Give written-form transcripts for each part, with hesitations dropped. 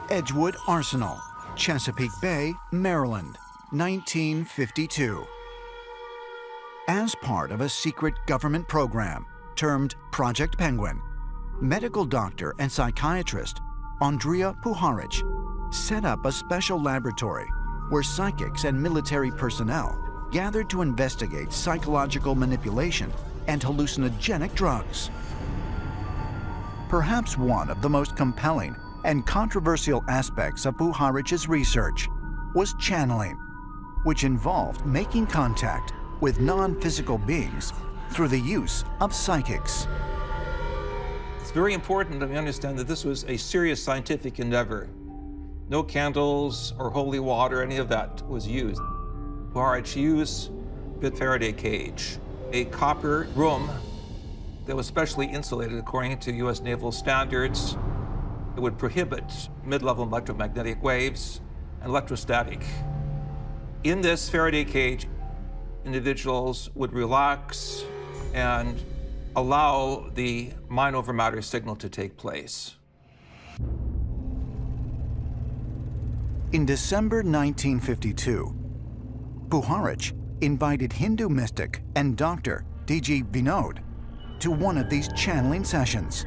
Edgewood Arsenal, Chesapeake Bay, Maryland, 1952. As part of a secret government program termed Project Penguin, medical doctor and psychiatrist Andrea Puharich set up a special laboratory where psychics and military personnel gathered to investigate psychological manipulation and hallucinogenic drugs. Perhaps one of the most compelling and controversial aspects of Puharich's research was channeling, which involved making contact with non-physical beings through the use of psychics. It's very important that we understand that this was a serious scientific endeavor. No candles or holy water, any of that was used. Puharich used a Faraday cage, a copper room that was specially insulated according to US naval standards. It would prohibit mid-level electromagnetic waves and electrostatic. In this Faraday cage, individuals would relax and allow the mind over matter signal to take place. In December 1952, Puharich invited Hindu mystic and doctor D.G. Vinod to one of these channeling sessions.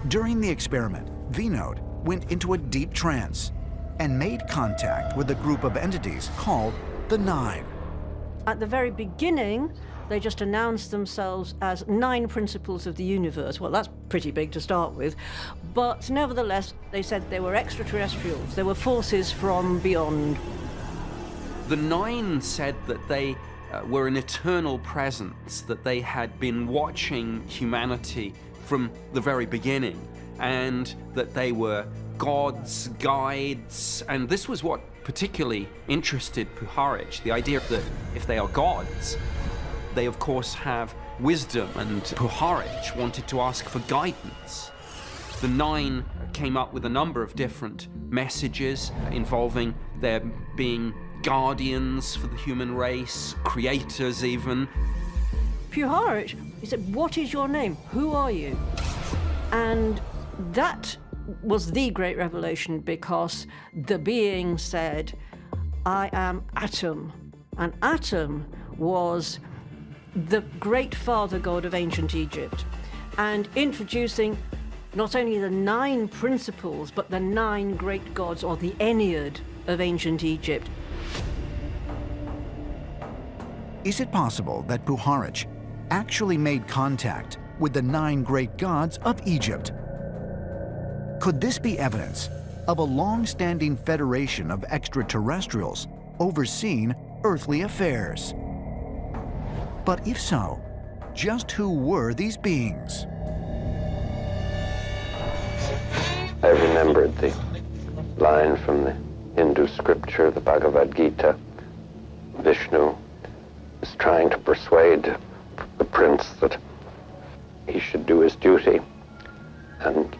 During the experiment, Vinod went into a deep trance and made contact with a group of entities called the Nine. At the very beginning, they just announced themselves as 9 principles of the universe. Well, that's pretty big to start with. But nevertheless, they said they were extraterrestrials. They were forces from beyond. The 9 said that they were an eternal presence, that they had been watching humanity from the very beginning, and that they were gods, guides, and this was what particularly interested Puharich, the idea that if they are gods, they of course have wisdom, and Puharich wanted to ask for guidance. The 9 came up with a number of different messages involving their being guardians for the human race, creators even. Puharich, he said, "What is your name? Who are you?" And that was the great revelation, because the being said, "I am Atum." And Atum was the great father god of ancient Egypt, and introducing not only the 9 principles, but the 9 great gods, or the Ennead of ancient Egypt. Is it possible that Puharich actually made contact with the 9 great gods of Egypt? Could this be evidence of a long-standing federation of extraterrestrials overseeing earthly affairs? But if so, just who were these beings? I remembered the line from the Hindu scripture, the Bhagavad Gita. Vishnu is trying to persuade the prince that he should do his duty, and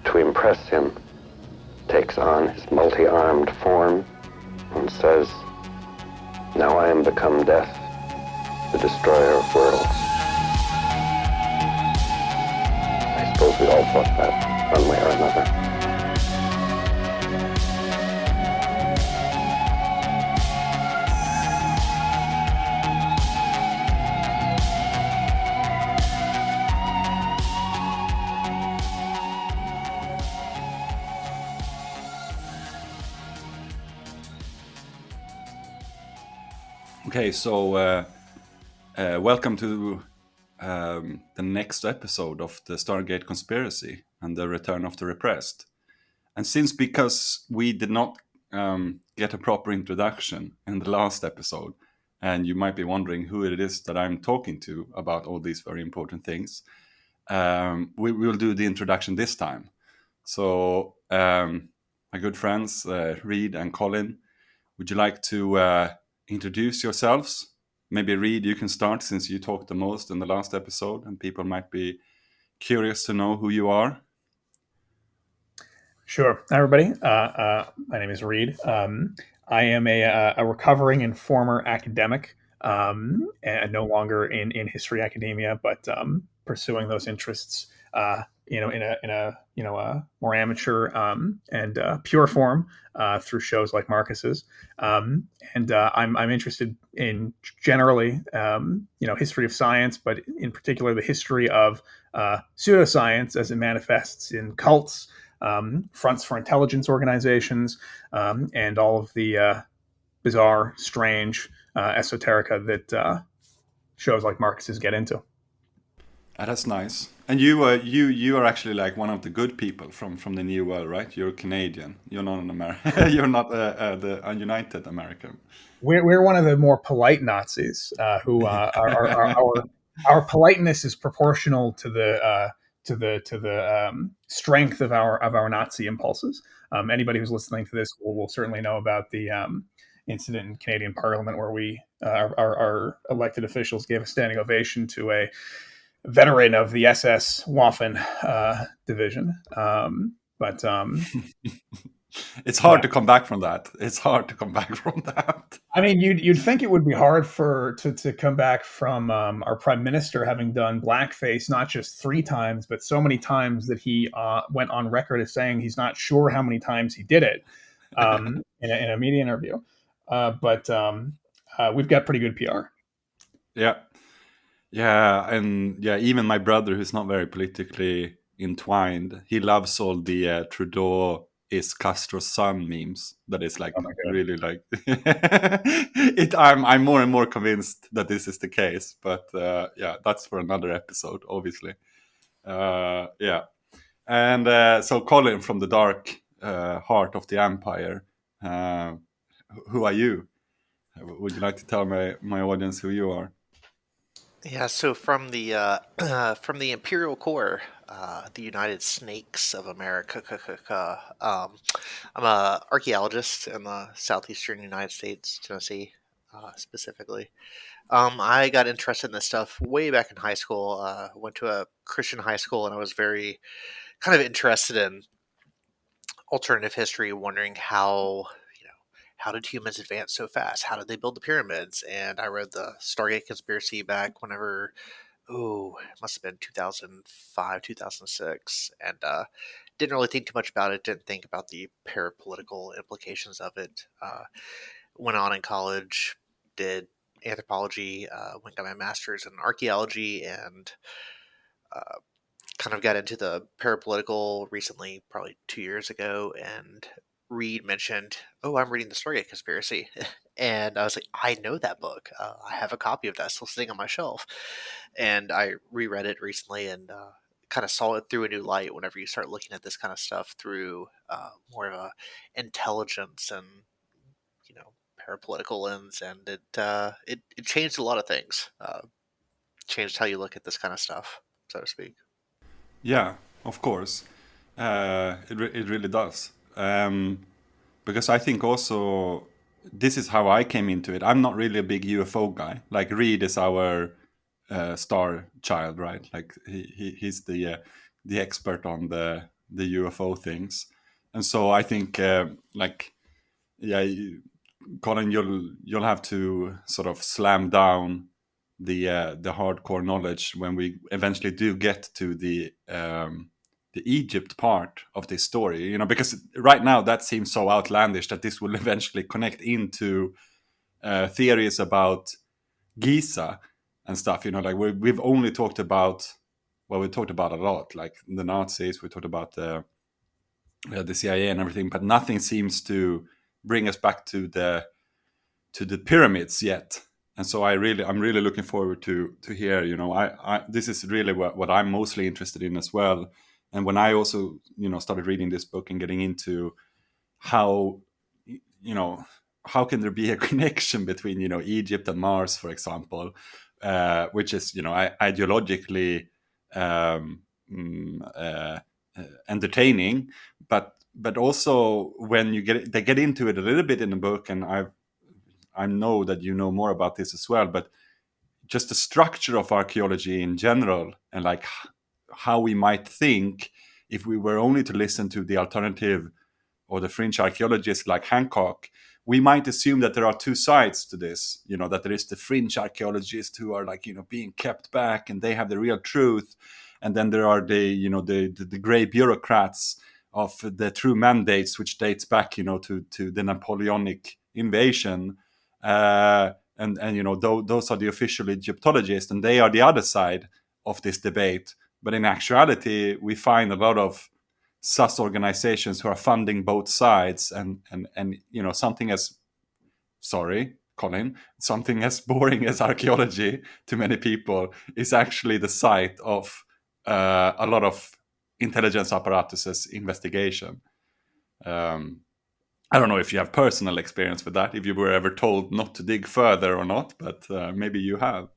to impress him takes on his multi-armed form and says, "Now I am become death, the destroyer of worlds." I suppose we all thought that one way or another. Okay, so welcome to the next episode of the Stargate Conspiracy and the Return of the Repressed. And because we did not get a proper introduction in the last episode, and you might be wondering who it is that I'm talking to about all these very important things, we will do the introduction this time. So, my good friends, Reed and Colin, would you like to introduce yourselves? Maybe Reed, you can start, since you talked the most in the last episode and people might be curious to know who you are. Sure. Hi, everybody. My name is Reed. I am a recovering and former academic, and no longer in history academia, but pursuing those interests in a more amateur and pure form through shows like Marcus's. And I'm interested in generally history of science, but in particular the history of pseudoscience as it manifests in cults, fronts for intelligence organizations, and all of the bizarre, strange esoterica that shows like Marcus's get into. That's nice. And you are actually like one of the good people from the New World, right? You're Canadian. You're not an American. You're not the United American. We're one of the more polite Nazis who our politeness is proportional to the strength of our Nazi impulses. Anybody who's listening to this will certainly know about the incident in Canadian Parliament where our elected officials gave a standing ovation to a veteran of the SS Waffen division. But it's hard to come back from that. It's hard to come back from that. I mean, you'd think it would be hard to come back from our prime minister having done blackface not just 3 times, but so many times that he went on record as saying he's not sure how many times he did it in a media interview. But we've got pretty good PR. Yeah, and even my brother, who's not very politically entwined, he loves all the Trudeau is Castro's son memes. That is like really like I'm more and more convinced that this is the case. But that's for another episode, obviously. And so Colin from the dark heart of the empire. Who are you? Would you like to tell my audience who you are? Yeah, so from the Imperial Core, the United Snakes of America. I'm an archaeologist in the southeastern United States, Tennessee, specifically. I got interested in this stuff way back in high school. Went to a Christian high school, and I was very kind of interested in alternative history, wondering how did humans advance so fast? How did they build the pyramids? And I read the Stargate Conspiracy back whenever, it must have been 2005, 2006. And didn't really think too much about it. Didn't think about the parapolitical implications of it. Went on in college, did anthropology, got my master's in archaeology, and kind of got into the parapolitical recently, probably 2 years ago, and Reed mentioned, I'm reading the Stargate Conspiracy. And I was like, I know that book. I have a copy of that still sitting on my shelf. And I reread it recently and kind of saw it through a new light whenever you start looking at this kind of stuff through more of a intelligence and, parapolitical lens. And it changed a lot of things. Changed how you look at this kind of stuff, so to speak. Yeah, of course. It really does. Because I think also this is how I came into it. I'm not really a big UFO guy. Like Reed is our star child, right? Like he's the expert on the UFO things, and so I think Colin, you'll have to sort of slam down the hardcore knowledge when we eventually do get to the Egypt part of this story, because right now that seems so outlandish that this will eventually connect into theories about Giza and stuff, like we've only talked about, we talked about a lot, like the Nazis, we talked about the CIA and everything, but nothing seems to bring us back to the pyramids yet. And so I'm really looking forward to hear, this is really what I'm mostly interested in as well. And when I also, started reading this book and getting into how can there be a connection between, Egypt and Mars, for example, which is, ideologically entertaining, but also when they get into it a little bit in the book, and I know that you know more about this as well, but just the structure of archaeology in general, and like how we might think if we were only to listen to the alternative or the fringe archaeologists like Hancock, we might assume that there are two sides to this, that there is the fringe archaeologists who are like, being kept back and they have the real truth. and then there are the gray bureaucrats of the true mandates, which dates back to the Napoleonic invasion, and those are the official Egyptologists, and they are the other side of this debate. But in actuality, we find a lot of sus organizations who are funding both sides, and something as, sorry, Colin, something as boring as archaeology to many people is actually the site of a lot of intelligence apparatuses investigation. I don't know if you have personal experience with that, if you were ever told not to dig further or not, but maybe you have.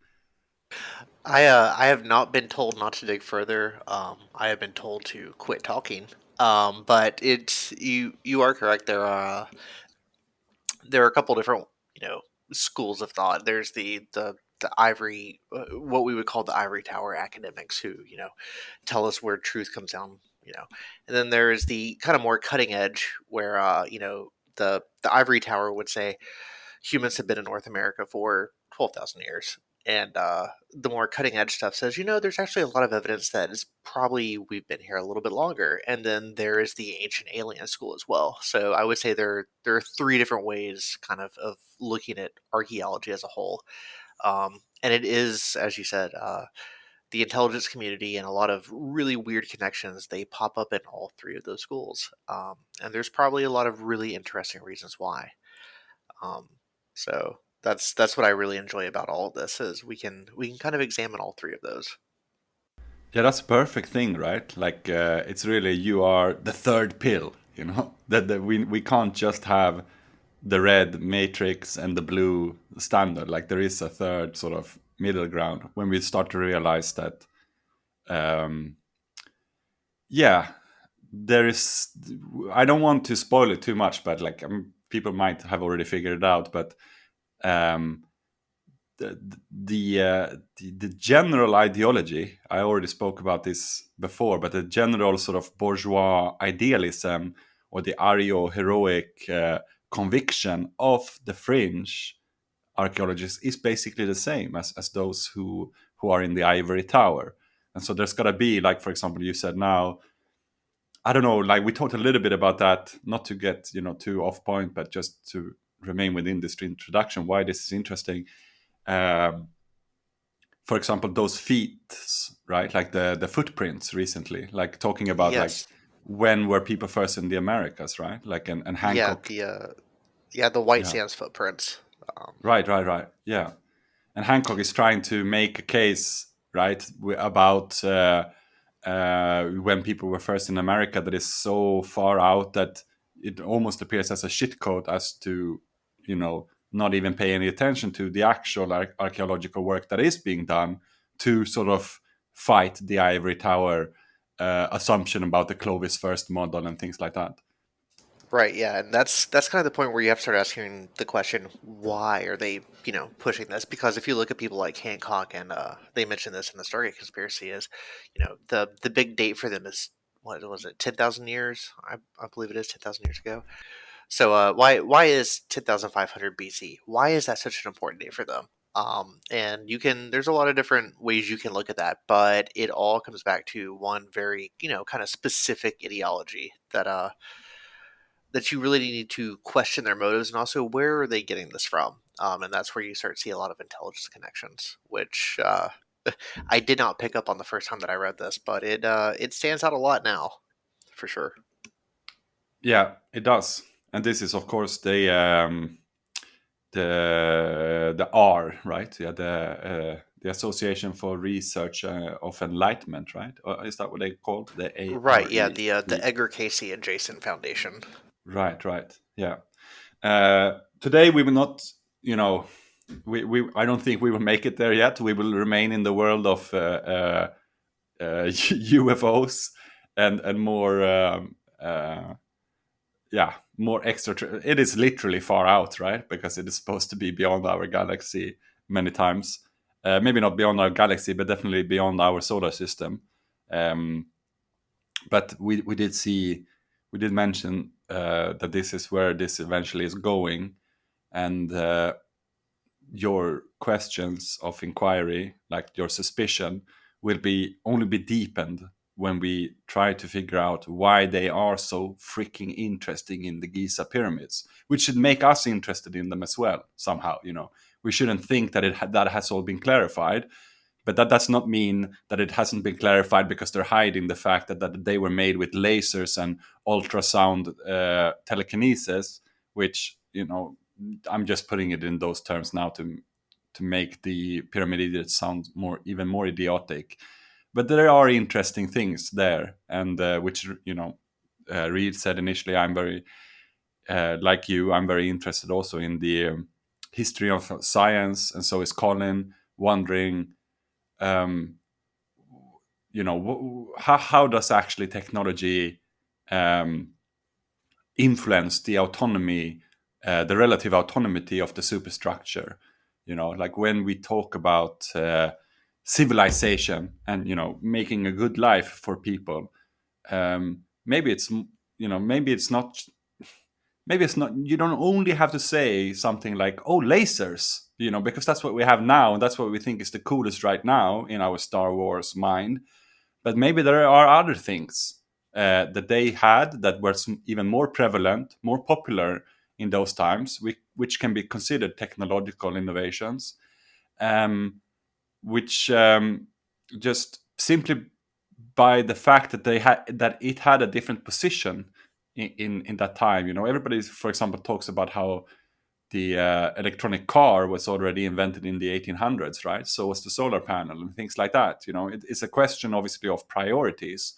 I have not been told not to dig further. I have been told to quit talking. But it's you are correct. There are a couple different schools of thought. There's the ivory, what we would call the ivory tower academics, who tell us where truth comes down. And then there is the kind of more cutting edge where the ivory tower would say humans have been in North America for 12,000 years. And the more cutting edge stuff says, there's actually a lot of evidence that it's probably we've been here a little bit longer. And then there is the ancient alien school as well. So I would say there are three different ways kind of looking at archaeology as a whole. And it is, as you said, the intelligence community and a lot of really weird connections, they pop up in all three of those schools. And there's probably a lot of really interesting reasons why. So that's what I really enjoy about all of this, is we can kind of examine all three of those. Yeah, that's a perfect thing, right? Like it's really, you are the third pill, that we can't just have the red matrix and the blue standard. Like there is a third sort of middle ground when we start to realize that there is, I don't want to spoil it too much, but like people might have already figured it out, but the general ideology, I already spoke about this before, but the general sort of bourgeois idealism or the Aryo-heroic conviction of the fringe archaeologists is basically the same as those who are in the ivory tower. And so there's got to be, like, for example, you said now, I don't know, like we talked a little bit about that, not to get too off point, but just to remain within this introduction, why this is interesting. For example, those feet, right? Like the footprints recently, like talking about Yes. like when were people first in the Americas, right? Like and Hancock. The White Sands footprints. Right. Yeah. And Hancock is trying to make a case, right, about when people were first in America, that is so far out that it almost appears as a shitcode as to, not even pay any attention to the actual archaeological work that is being done to sort of fight the ivory tower assumption about the Clovis first model and things like that. Right, yeah, and that's kind of the point where you have to start asking the question, why are they, pushing this? Because if you look at people like Hancock, and they mentioned this in the Stargate Conspiracy, is, the big date for them is, what was it, 10,000 years? I believe it is 10,000 years ago. So why is 10,500 BC? Why is that such an important date for them? And there's a lot of different ways you can look at that, but it all comes back to one very, kind of specific ideology that you really need to question their motives, and also where are they getting this from? And that's where you start to see a lot of intelligence connections, which I did not pick up on the first time that I read this, but it stands out a lot now, for sure. Yeah, it does. And this is, of course, the R, right? Yeah, the Association for Research of Enlightenment, right? Or is that what they call it? The A. Right. Yeah. The Edgar Casey and Jason Foundation. Right. Yeah. Today we will not, I don't think we will make it there yet. We will remain in the world of UFOs and more, more extra. It is literally far out, right? Because it is supposed to be beyond our galaxy many times. Maybe not beyond our galaxy, but definitely beyond our solar system. But we did mention that this is where this eventually is going, and your questions of inquiry, like your suspicion, will only be deepened when we try to figure out why they are so freaking interesting in the Giza pyramids, which should make us interested in them as well somehow. We shouldn't think that that has all been clarified, but that does not mean that it hasn't been clarified because they're hiding the fact that they were made with lasers and ultrasound telekinesis, which, I'm just putting it in those terms now to make the pyramid idiots sound even more idiotic. But there are interesting things there, and which Reed said initially. I'm very like you. I'm very interested also in the history of science, and so is Colin, wondering, how does actually technology influence the autonomy, the relative autonomy of the superstructure? Like when we talk about civilization and making a good life for people, maybe it's not, you don't only have to say something like, oh, lasers, because that's what we have now and that's what we think is the coolest right now in our Star Wars mind. But maybe there are other things that they had that were even more prevalent, more popular in those times, which can be considered technological innovations, which just simply by the fact that it had a different position in that time. Everybody, for example, talks about how the electronic car was already invented in the 1800s, right? So was the solar panel and things like that. It's a question, obviously, of priorities.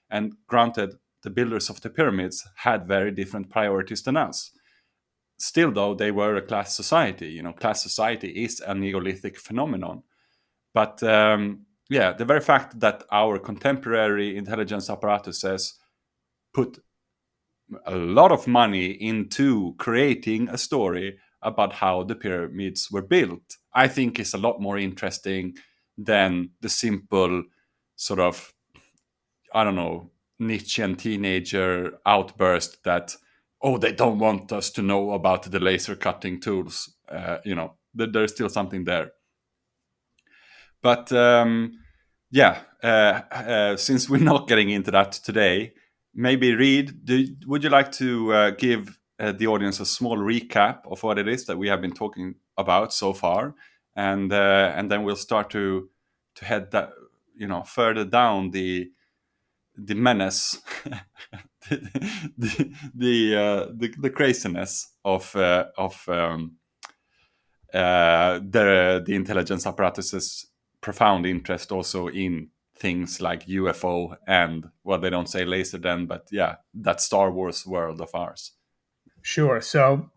And granted, the builders of the pyramids had very different priorities than us. Still, though, they were a class society. Class society is a Neolithic phenomenon. But the very fact that our contemporary intelligence apparatuses put a lot of money into creating a story about how the pyramids were built, I think is a lot more interesting than the simple sort of, I don't know, Nietzschean teenager outburst that, oh, they don't want us to know about the laser cutting tools. There's still something there. But since we're not getting into that today, maybe Reed, would you like to give the audience a small recap of what it is that we have been talking about so far, and then we'll start to head that further down the menace, the craziness of the intelligence apparatuses' profound interest also in things like UFO and, well, they don't say laser then, but that Star Wars world of ours. Sure. So,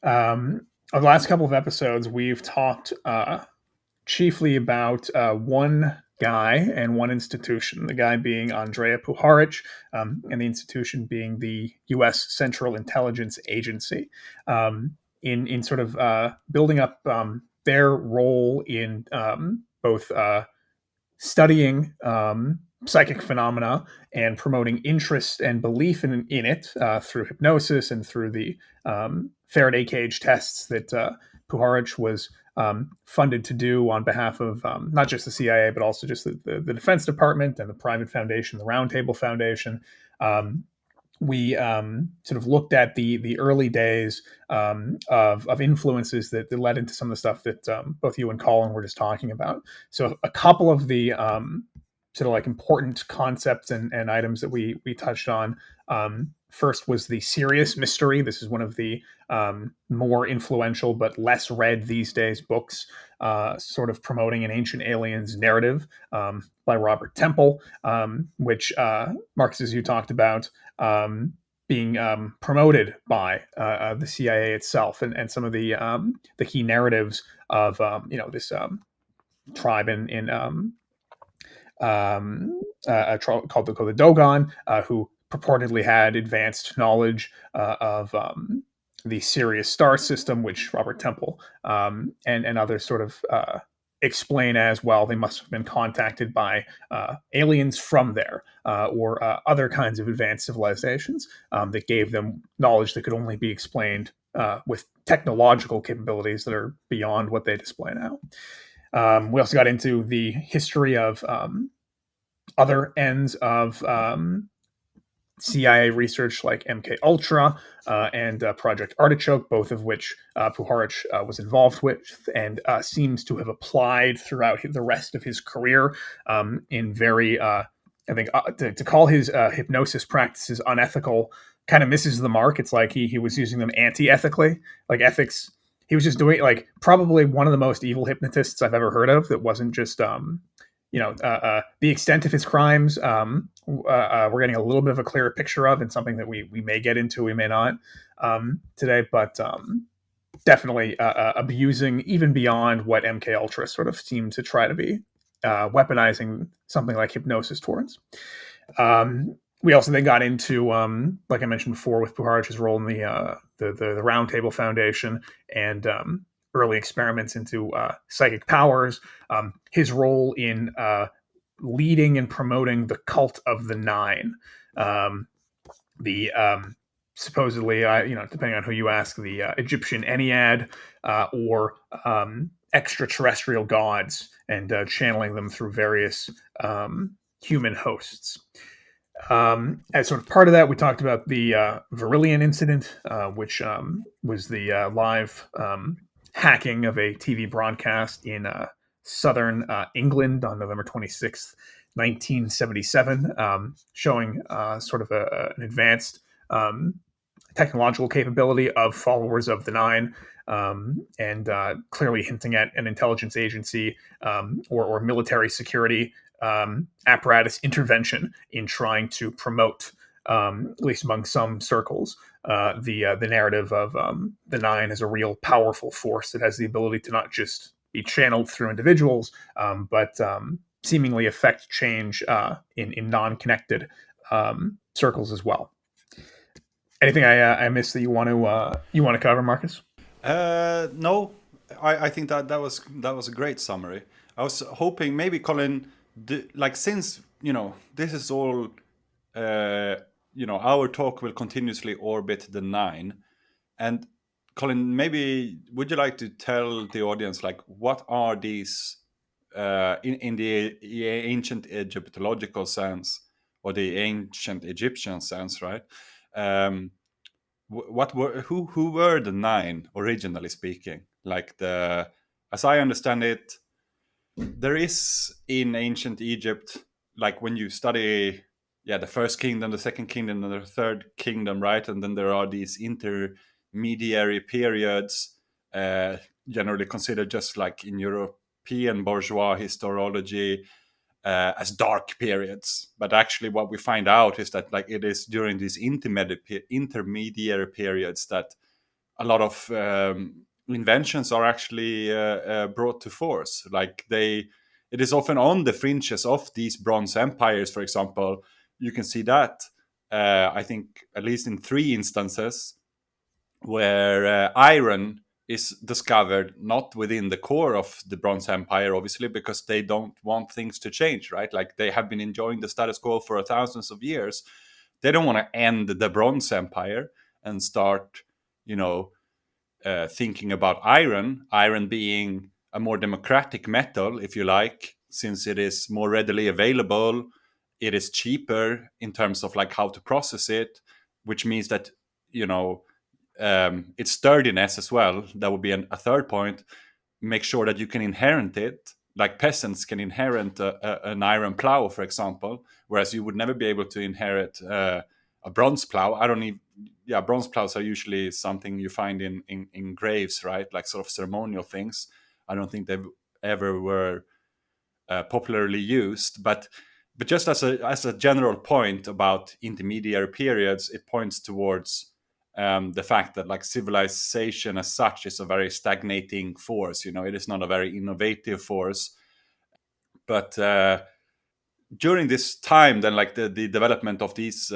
over the last couple of episodes, we've talked chiefly about one guy and one institution, the guy being Andrija Puharich, and the institution being the U.S. Central Intelligence Agency, in sort of building up their role in both studying psychic phenomena and promoting interest and belief in it through hypnosis and through the Faraday cage tests that Puharich was funded to do on behalf of not just the CIA, but also just the Defense Department and the private foundation, the Roundtable Foundation. We sort of looked at the early days of influences that led into some of the stuff that both you and Colin were just talking about. So a couple of the sort of like important concepts and items that we touched on. First was the Sirius Mystery. This is one of the more influential but less read these days books, sort of promoting an ancient aliens narrative by Robert Temple, which Marcus, as you talked about, being promoted by the CIA itself, and some of the key narratives of this tribe in a tribe called the Dogon, who purportedly had advanced knowledge of the Sirius star system, which Robert Temple and others sort of explain as, well, they must have been contacted by aliens from there or other kinds of advanced civilizations that gave them knowledge that could only be explained with technological capabilities that are beyond what they display now. We also got into the history of other ends of CIA research like MK Ultra and Project Artichoke, both of which Puharich was involved with and seems to have applied throughout the rest of his career in very, I think, to call his hypnosis practices unethical kind of misses the mark. It's like he was using them anti-ethically, like ethics. He was just doing like probably one of the most evil hypnotists I've ever heard of. That wasn't just the extent of his crimes. We're getting a little bit of a clearer picture of, and something that we may get into, we may not today, but definitely abusing even beyond what MK Ultra sort of seemed to try to be, weaponizing something like hypnosis towards. We also then got into, like I mentioned before, with Puharich's role in the Round Table Foundation and early experiments into psychic powers, his role in leading and promoting the cult of the Nine, the supposedly, depending on who you ask, the Egyptian Ennead or extraterrestrial gods, and channeling them through various human hosts. As sort of part of that, we talked about the Virillion incident, which was the live hacking of a TV broadcast in southern England on November 26th, 1977, showing sort of an advanced technological capability of followers of the Nine, and clearly hinting at an intelligence agency or military security apparatus intervention in trying to promote, at least among some circles, the narrative of the Nine as a real powerful force that has the ability to not just be channeled through individuals, but seemingly affect change in non-connected circles as well. Anything I missed that you want to cover, Marcus? No, I think that was a great summary. I was hoping maybe Colin, since this is all, our talk will continuously orbit the Nine, and Colin, maybe would you like to tell the audience what are these in the ancient Egyptological sense or the ancient Egyptian sense, right? Who were the Nine originally speaking? As I understand it, there is in ancient Egypt, when you study the first kingdom, the second kingdom, and the third kingdom, right? And then there are these intermediary periods, generally considered just like in European bourgeois historiology as dark periods. But actually what we find out is that it is during these intermediary periods that a lot of inventions are actually brought to force. It is often on the fringes of these bronze empires, for example. You can see that, I think, at least in 3 instances, where iron is discovered not within the core of the Bronze Empire, obviously, because they don't want things to change, right? They have been enjoying the status quo for thousands of years. They don't want to end the Bronze Empire and start, thinking about iron being a more democratic metal, if you like, since it is more readily available. It is cheaper in terms of how to process it, which means that, its sturdiness as well. That would be a third point. Make sure that you can inherit it, like peasants can inherit an iron plow, for example, whereas you would never be able to inherit a bronze plow. Bronze plows are usually something you find in graves, right? Like sort of ceremonial things. I don't think they ever were popularly used, but just as a general point about intermediary periods, it points towards the fact that civilization as such is a very stagnating force. It is not a very innovative force. But during this time, then the development of these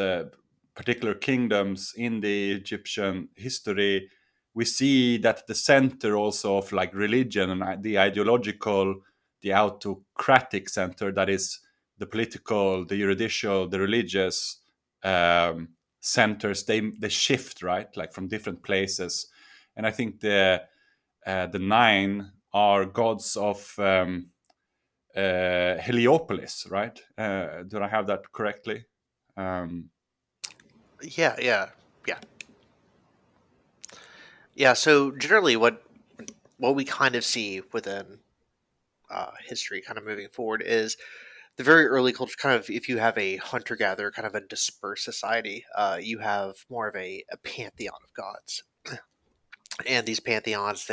particular kingdoms in the Egyptian history, we see that the center also of religion and the ideological, the autocratic center, that is the political, the judicial, the religious centers, they shift, right, from different places. And I think the Nine are gods of Heliopolis, right? Do I have that correctly? Yeah. So generally, what we kind of see within history, kind of moving forward, is the very early culture. Kind of, if you have a hunter-gatherer, kind of a dispersed society, you have more of a pantheon of gods, and these pantheons,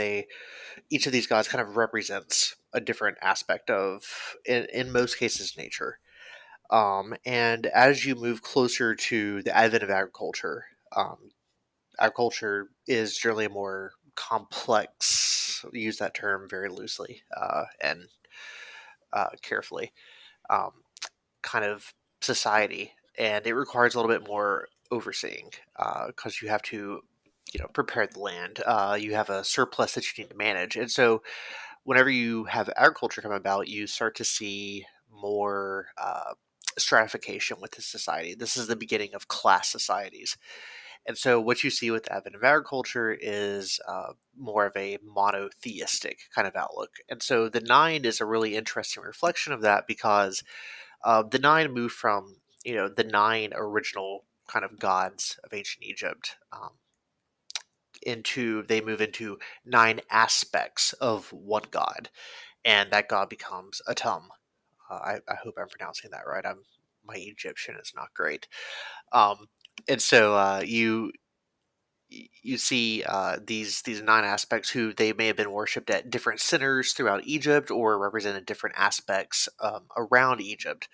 each of these gods kind of represents a different aspect of, in most cases, nature. And as you move closer to the advent of agriculture, agriculture is generally a more complex, use that term very loosely and carefully, um, kind of society. And it requires a little bit more overseeing because you have to, prepare the land. You have a surplus that you need to manage. And so whenever you have agriculture come about, you start to see more stratification within society. This is the beginning of class societies. And so what you see with the advent of agriculture is more of a monotheistic kind of outlook. And so the nine is a really interesting reflection of that because the nine moved from, the nine original kind of gods of ancient Egypt they move into nine aspects of one god, and that god becomes Atum. I hope I'm pronouncing that right. My Egyptian is not great. And so you see these nine aspects who they may have been worshipped at different centers throughout Egypt or represented different aspects around Egypt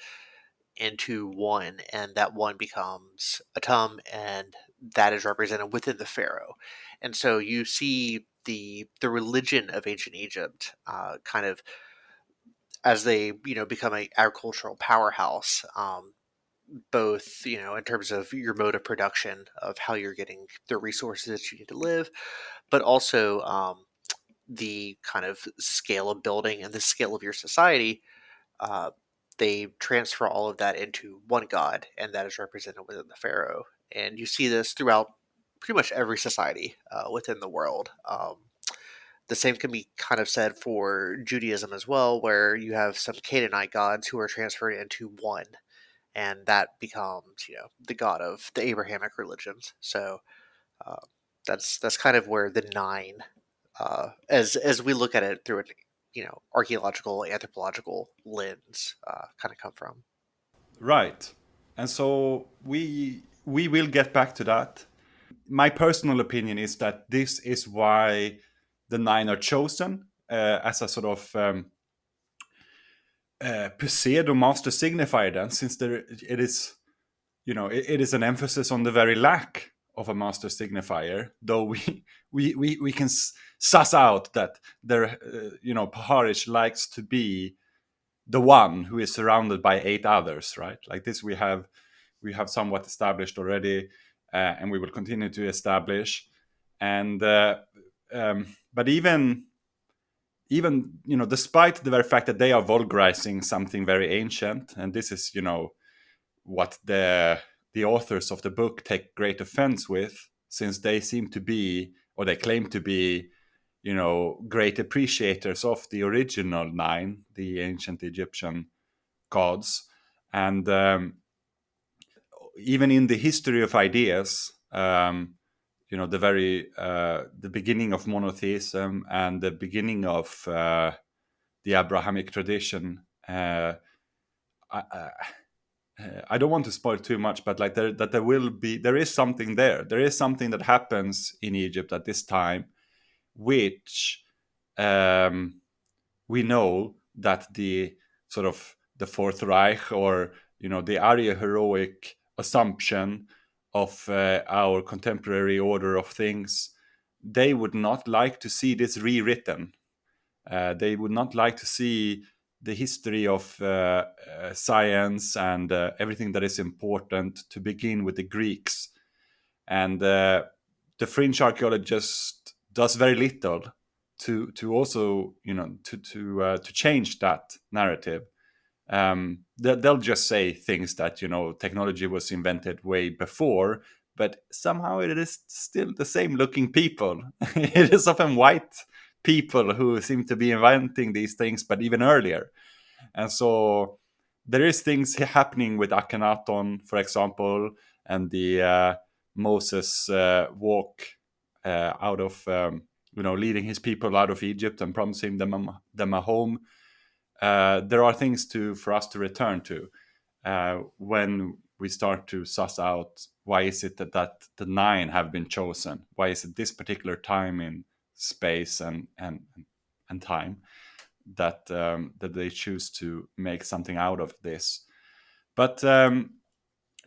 into one, and that one becomes Atum, and that is represented within the pharaoh. And so you see the religion of ancient Egypt kind of as they become a agricultural powerhouse. Both in terms of your mode of production of how you're getting the resources that you need to live, but also the kind of scale of building and the scale of your society. Uh, they transfer all of that into one god, and that is represented within the pharaoh. And you see this throughout pretty much every society within the world. The same can be kind of said for Judaism as well, where you have some Canaanite gods who are transferred into one, and that becomes the god of the Abrahamic religions. So uh, that's kind of where the nine, as we look at it through an archaeological anthropological lens, kind of come from. Right. And so we will get back to that. My personal opinion is that this is why the nine are chosen as a sort of pseudo master signifier. Then, since it is, it is an emphasis on the very lack of a master signifier. Though we can suss out that there, Paharish likes to be the one who is surrounded by 8 others, right? Like this, we have somewhat established already, and we will continue to establish. And but even despite the very fact that they are vulgarizing something very ancient, and this is what the authors of the book take great offense with, since they seem to be, or they claim to be, great appreciators of the original 9, the ancient Egyptian gods. And even in the history of ideas, the beginning of monotheism and the beginning of the Abrahamic tradition, I don't want to spoil too much, but like there is something there. There is something that happens in Egypt at this time, which we know that the sort of the Fourth Reich, or the Arya heroic assumption of our contemporary order of things, they would not like to see this rewritten. They would not like to see the history of science and everything that is important to begin with the Greeks. And the fringe archaeologist does very little to also to change that narrative. They'll just say things that technology was invented way before, but somehow it is still the same looking people. It is often white people who seem to be inventing these things, but even earlier. And so there is things happening with Akhenaton, for example, and the Moses walk out of, leading his people out of Egypt and promising them a home. There are things for us to return to when we start to suss out why is it that the 9 have been chosen? Why is it this particular time in space and time that they choose to make something out of this? But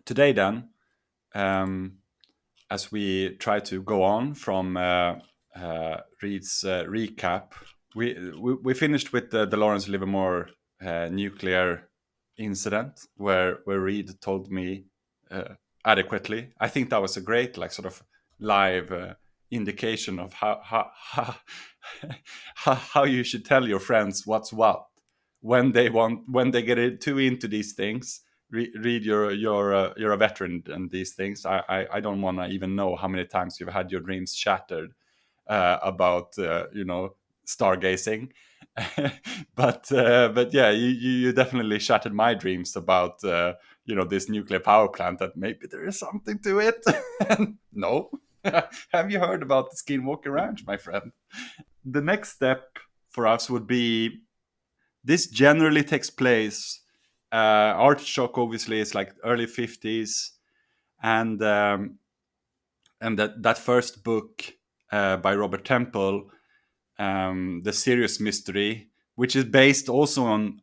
today then, as we try to go on from Reed's recap, we finished with the Lawrence Livermore nuclear incident where Reed told me adequately. I think that was a great sort of live indication of how you should tell your friends what's what when they get too into these things. Reed, you're a veteran in these things. I don't want to even know how many times you've had your dreams shattered about stargazing. but yeah, you definitely shattered my dreams about this nuclear power plant, that maybe there is something to it. No. Have you heard about the Skinwalker Ranch, my friend? The next step for us would be, this generally takes place, Artichoke obviously is like early 50s, and that first book by Robert Temple, The Serious Mystery, which is based also on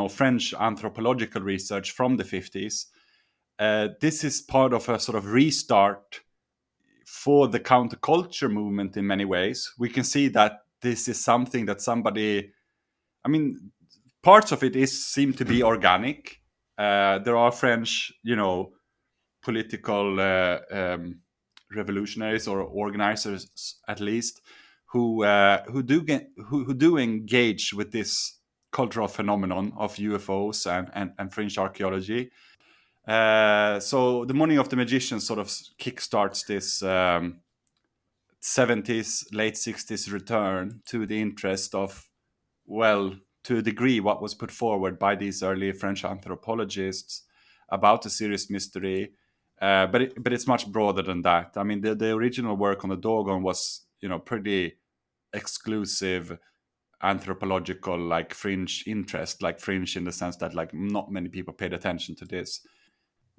French anthropological research from the 50s. This is part of a sort of restart for the counterculture movement in many ways. We can see that this is something that parts of it seem to be organic. There are French, political revolutionaries or organizers, at least, who do engage with this cultural phenomenon of UFOs and fringe archaeology. So the Morning of the Magician sort of kickstarts this 70s, late 60s return to the interest of, to a degree, what was put forward by these early French anthropologists about the serious mystery. But it's much broader than that. I mean, the original work on the Dogon was, pretty exclusive anthropological, fringe interest, fringe in the sense that not many people paid attention to this.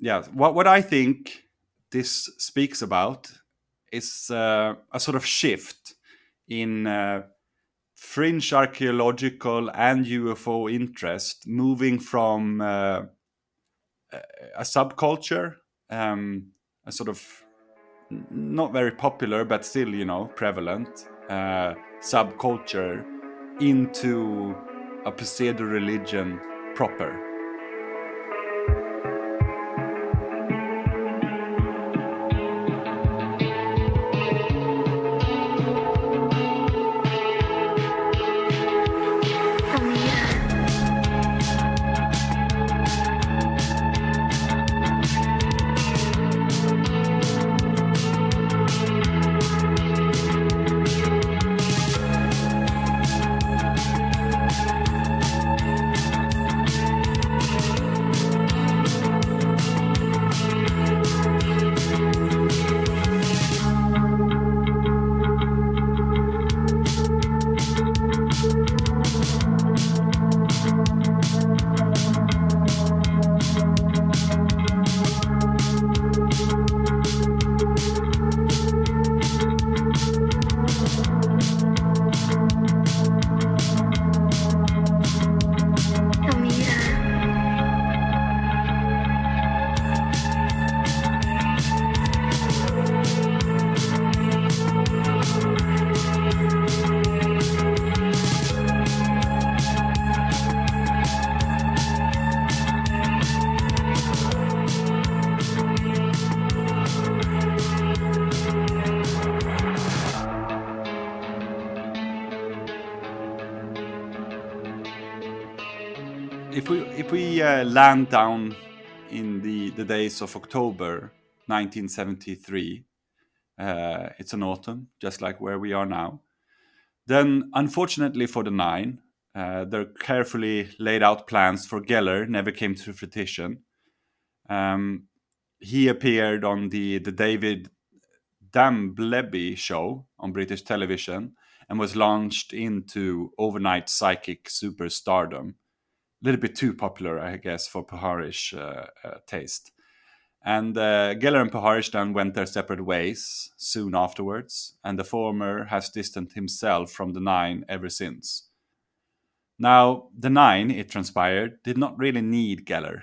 Yeah, what I think this speaks about is a sort of shift in fringe archaeological and UFO interest, moving from a subculture, a sort of not very popular but still prevalent subculture, into a pseudo religion proper. If we land down in the days of October 1973, it's an autumn, just like where we are now. Then, unfortunately for the Nine, their carefully laid out plans for Geller never came to fruition. He appeared on the David Dambleby show on British television and was launched into overnight psychic superstardom. A little bit too popular, I guess, for Paharish taste. And Geller and Paharish then went their separate ways soon afterwards, and the former has distanced himself from the Nine ever since. Now, the Nine, it transpired, did not really need Geller,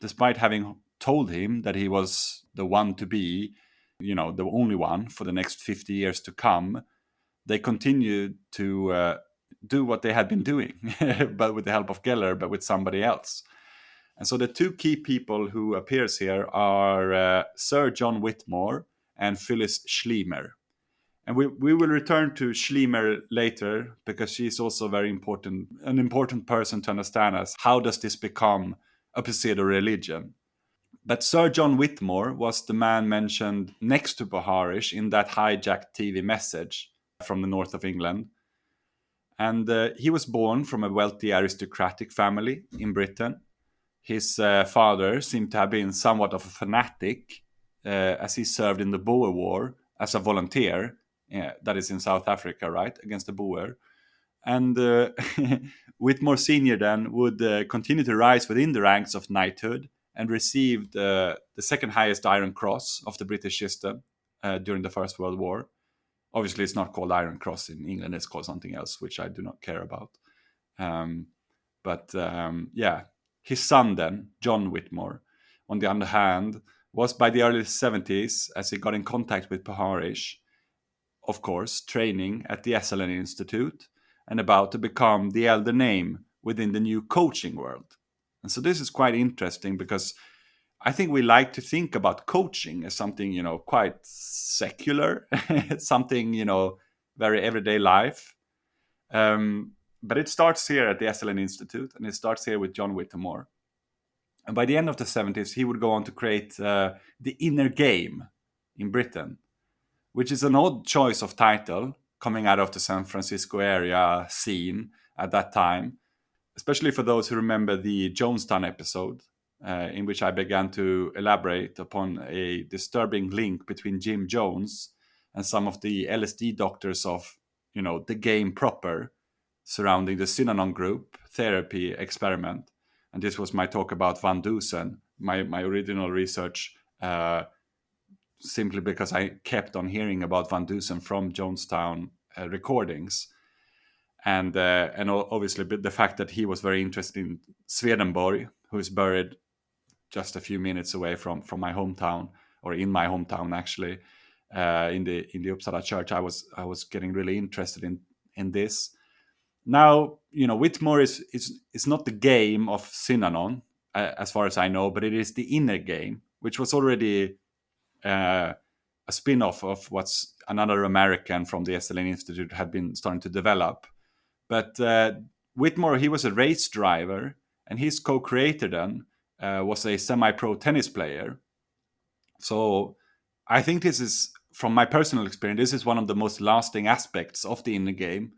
despite having told him that he was the one to be, the only one for the next 50 years to come. They continued to do what they had been doing, but with the help of Geller, but with somebody else. And so the two key people who appears here are Sir John Whitmore and Phyllis Schlemer. And we will return to Schlemer later because she's also an important person to understand us. How does this become a pseudo religion? But Sir John Whitmore was the man mentioned next to Paharish in that hijacked TV message from the north of England. And he was born from a wealthy aristocratic family in Britain. His father seemed to have been somewhat of a fanatic as he served in the Boer War as a volunteer. That is in South Africa, right? Against the Boer. And Whitmore Sr. then would continue to rise within the ranks of knighthood and received the second highest Iron Cross of the British system during the First World War. Obviously, it's not called Iron Cross in England. It's called something else, which I do not care about. His son then, John Whitmore, on the other hand, was by the early 70s, as he got in contact with Paharish, of course, training at the Esalen Institute and about to become the elder name within the new coaching world. And so this is quite interesting because I think we like to think about coaching as something, quite secular, something, very everyday life. But it starts here at the Esalen Institute, and it starts here with John Whitmore. And by the end of the 70s, he would go on to create The Inner Game in Britain, which is an odd choice of title coming out of the San Francisco area scene at that time, especially for those who remember the Jonestown episode, in which I began to elaborate upon a disturbing link between Jim Jones and some of the LSD doctors of, the game proper, surrounding the Synanon group therapy experiment. And this was my talk about Van Dusen, my original research, simply because I kept on hearing about Van Dusen from Jonestown recordings. And obviously the fact that he was very interested in Swedenborg, who is buried just a few minutes away from my hometown, or in my hometown actually, in the Uppsala church. I was getting really interested in this. Now, Whitmore is not the game of Synanon, as far as I know, but it is the Inner Game, which was already a spin-off of what's another American from the Esalen Institute had been starting to develop. But Whitmore, he was a race driver, and his co-creator then was a semi-pro tennis player. So I think this is, from my personal experience, this is one of the most lasting aspects of the Inner Game,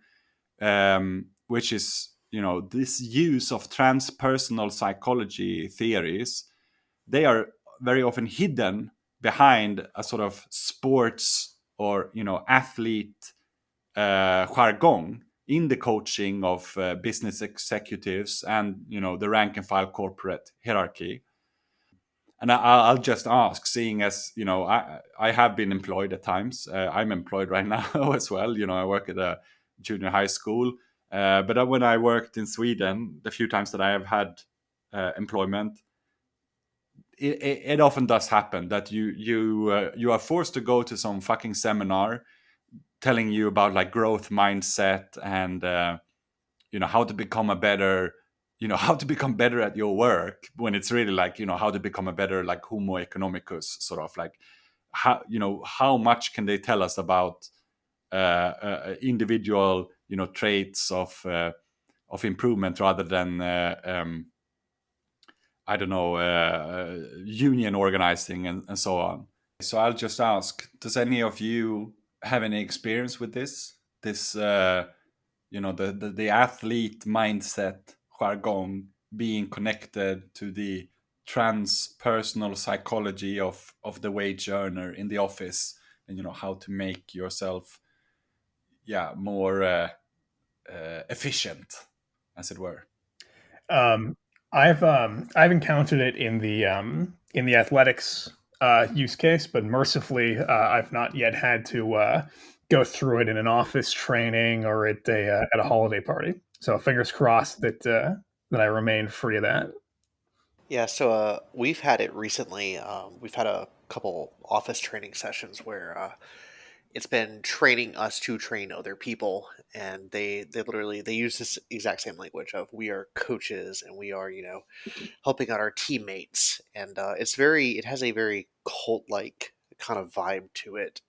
which is, this use of transpersonal psychology theories. They are very often hidden behind a sort of sports or, athlete jargon in the coaching of business executives and, the rank and file corporate hierarchy. And I'll just ask, seeing as, I have been employed at times. I'm employed right now as well. I work at a junior high school. But when I worked in Sweden, the few times that I have had employment, it often does happen that you are forced to go to some fucking seminar telling you about like growth mindset and how to become how to become better at your work, when it's really like how to become a better like homo economicus, sort of like how much can they tell us about individual traits of improvement rather than union organizing and so on. So I'll just ask, does any of you have any experience with this the athlete mindset, jargon, being connected to the transpersonal psychology of the wage earner in the office, and how to make yourself more efficient, as it were. I've encountered it in the athletics use case, but mercifully, I've not yet had to go through it in an office training or at a holiday party. So fingers crossed that I remain free of that. Yeah, so we've had it recently. We've had a couple office training sessions where it's been training us to train other people, and they literally they use this exact same language of we are coaches and we are helping out our teammates, and it has a very cult like kind of vibe to it,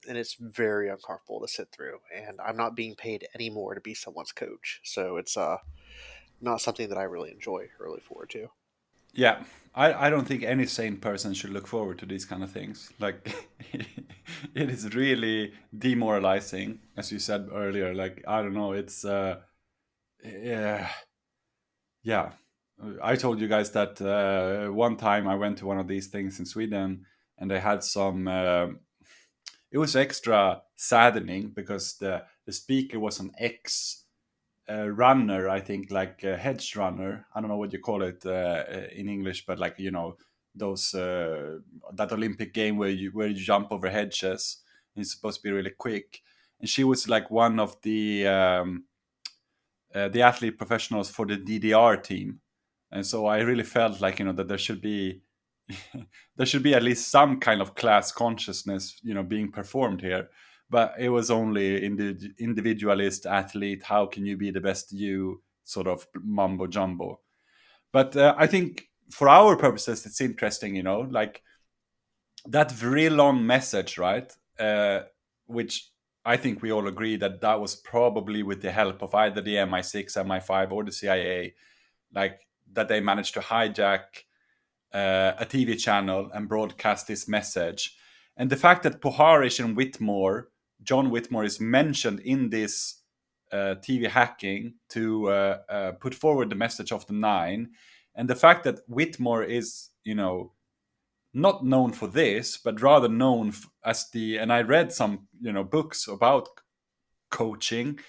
and it's very uncomfortable to sit through. And I'm not being paid any more to be someone's coach, so it's not something that I really enjoy or look forward to. Yeah, I don't think any sane person should look forward to these kind of things. Like, it is really demoralizing, as you said earlier. Like, I don't know, it's yeah. I told you guys that one time I went to one of these things in Sweden, and they had some. It was extra saddening because the speaker was an ex runner, I think, like a hedge runner. I don't know what you call it in English, but like those that Olympic game where you jump over hedges. It's supposed to be really quick, and she was like one of the athlete professionals for the DDR team, and so I really felt like that there should be there should be at least some kind of class consciousness being performed here. But it was only in the individualist athlete, how can you be the best you, sort of mumbo jumbo. But I think for our purposes it's interesting, like that very long message, right? Which I think we all agree that was probably with the help of either the MI6, MI5, or the CIA, like that they managed to hijack a TV channel and broadcast this message. And the fact that Poharish and John Whitmore, is mentioned in this TV hacking to put forward the message of the Nine, and the fact that Whitmore is, not known for this, but rather known as and I read some, books about coaching,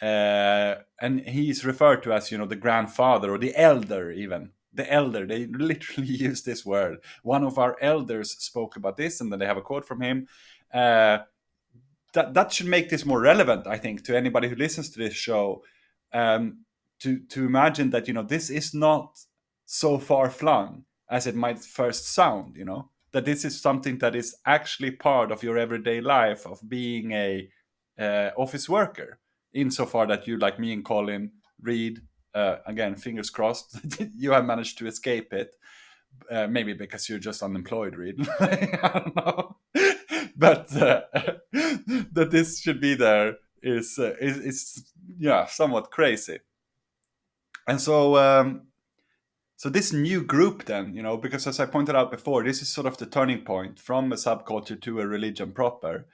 and he's referred to as, the grandfather or the elder even. The elder, they literally use this word. One of our elders spoke about this, and then they have a quote from him. That should make this more relevant, I think, to anybody who listens to this show, to imagine that this is not so far flung as it might first sound. That this is something that is actually part of your everyday life of being a office worker, insofar that you, like me and Colin, read. Again, fingers crossed, you have managed to escape it. Maybe because you're just unemployed, Reed. I don't know. But that this should be there is somewhat crazy. And so this new group then, because as I pointed out before, this is sort of the turning point from a subculture to a religion proper.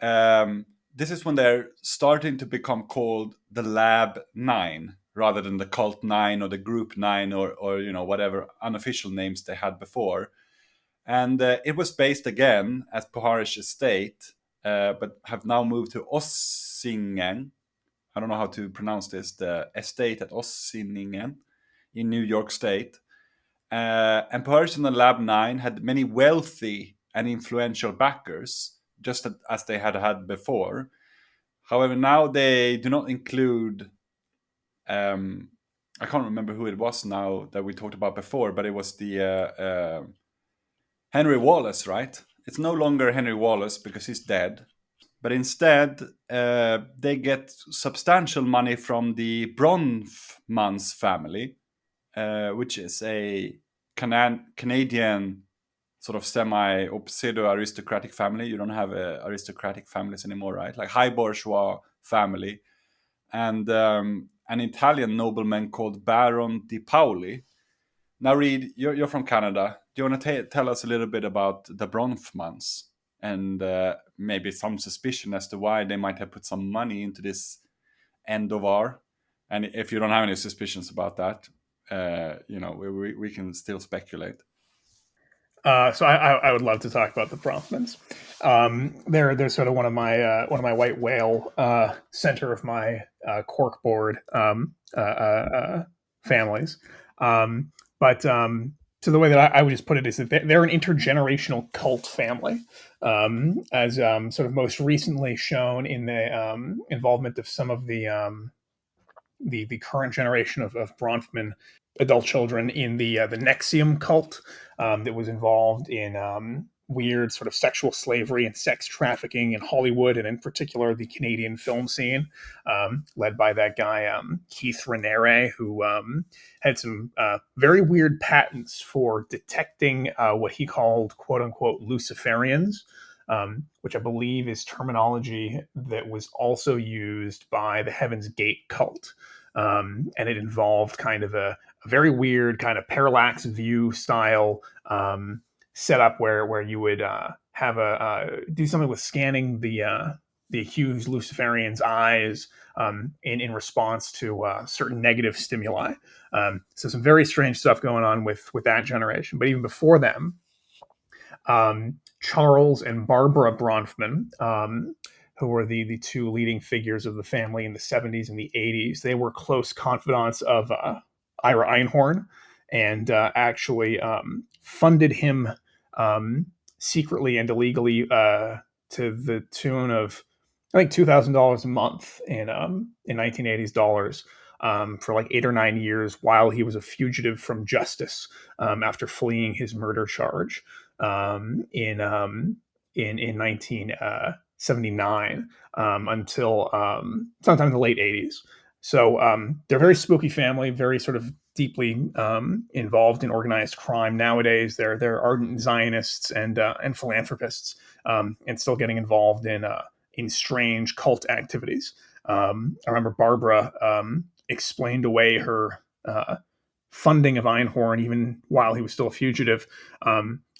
This is when they're starting to become called the Lab 9, rather than the Cult 9 or the Group 9 or whatever unofficial names they had before. And it was based again at Poharish Estate, but have now moved to Ossingen. I don't know how to pronounce this. The estate at Ossingen in New York State. And Poharish and the Lab 9 had many wealthy and influential backers, just as they had before. However, now they do not include... I can't remember who it was now that we talked about before, but it was the Henry Wallace, right? It's no longer Henry Wallace because he's dead. But instead, they get substantial money from the Bronfmans family, which is a Canadian sort of semi or pseudo aristocratic family. You don't have aristocratic families anymore, right? Like high bourgeois family. And an Italian nobleman called Baron di Paoli. Now, Reed, you're from Canada. Do you want to tell us a little bit about the Bronfmans and maybe some suspicion as to why they might have put some money into this Endovar. And if you don't have any suspicions about that, we can still speculate. So I would love to talk about the Bronfmans. They're sort of one of my white whale center of my corkboard families. So the way that I would just put it is that they're an intergenerational cult family, as sort of most recently shown in the involvement of some of the current generation of Bronfman adult children in the Nexium cult that was involved in weird sort of sexual slavery and sex trafficking in Hollywood, and in particular the Canadian film scene, led by that guy Keith Raniere, who had some very weird patents for detecting what he called "quote unquote" Luciferians. Which I believe is terminology that was also used by the Heaven's Gate cult. And it involved kind of a very weird kind of parallax view style setup where you would have do something with scanning the accused Luciferian's eyes in response to certain negative stimuli. So some very strange stuff going on with that generation. But even before them, Charles and Barbara Bronfman, who were the two leading figures of the family in the 70s and the 80s, they were close confidants of Ira Einhorn, and actually funded him secretly and illegally to the tune of, I think, $2,000 a month in 1980s dollars. For like 8 or 9 years while he was a fugitive from justice after fleeing his murder charge in 1979 until sometime in the late 80s. So they're a very spooky family, very sort of deeply involved in organized crime nowadays. They're ardent Zionists and philanthropists, and still getting involved in strange cult activities. I remember Barbara explained away her funding of Einhorn, even while he was still a fugitive,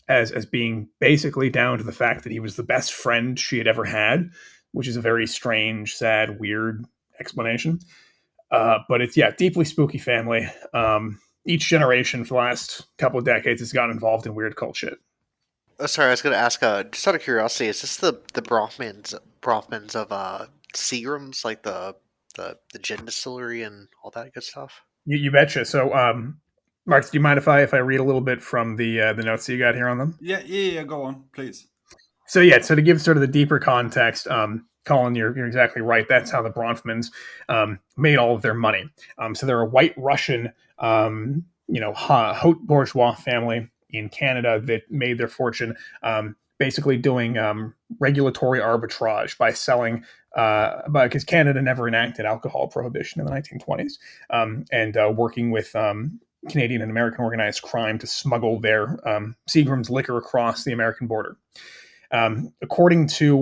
as being basically down to the fact that he was the best friend she had ever had, which is a very strange, sad, weird explanation. But it's, deeply spooky family. Each generation for the last couple of decades has gotten involved in weird cult shit. Oh, sorry, I was going to ask, just out of curiosity, is this the Bronfmans of Seagram's, like the gin distillery and all that good stuff? You betcha. So, Mark, do you mind if I read a little bit from the notes that you got here on them? Yeah. Go on, please. So to give sort of the deeper context, Colin, you're exactly right. That's how the Bronfmans made all of their money. So they're a white Russian, haute bourgeois family in Canada that made their fortune basically doing regulatory arbitrage by selling, because Canada never enacted alcohol prohibition in the 1920s, and working with Canadian and American organized crime to smuggle their Seagram's liquor across the American border. According to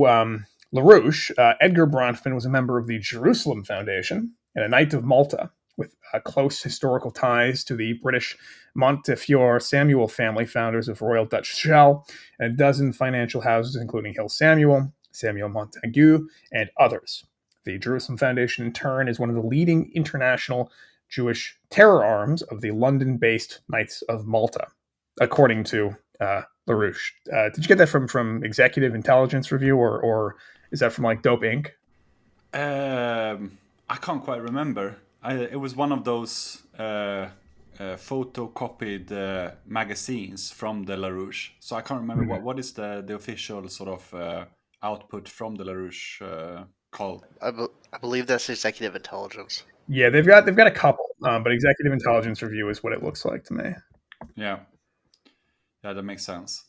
LaRouche, Edgar Bronfman was a member of the Jerusalem Foundation and a Knight of Malta, with close historical ties to the British Montefiore Samuel family, founders of Royal Dutch Shell, and a dozen financial houses, including Hill Samuel, Samuel Montagu, and others. The Jerusalem Foundation, in turn, is one of the leading international Jewish terror arms of the London-based Knights of Malta, according to LaRouche. Did you get that from Executive Intelligence Review, or is that from like Dope Inc.? I can't quite remember. It was one of those photocopied magazines from the LaRouche. So I can't remember what is the official sort of output from the LaRouche called. I believe that's Executive Intelligence. Yeah, they've got a couple, but Executive Intelligence Review is what it looks like to me. Yeah, that makes sense.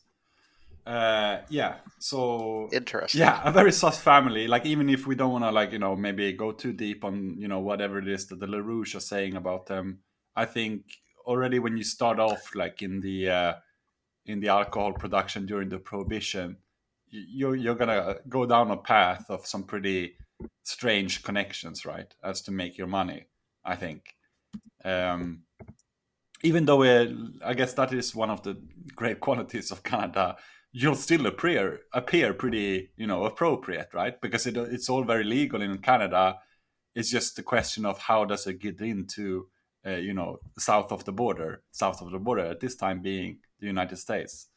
So interesting. Yeah, a very sus family. Like, even if we don't want to maybe go too deep on whatever it is that the LaRouche are saying about them, I think already when you start off like in the alcohol production during the Prohibition, you're gonna go down a path of some pretty strange connections, right? As to make your money, I think. Even though I guess that is one of the great qualities of Canada, you'll still appear pretty, appropriate, right? Because it's all very legal in Canada, It's just the question of how does it get into, south of the border at this time being the United States.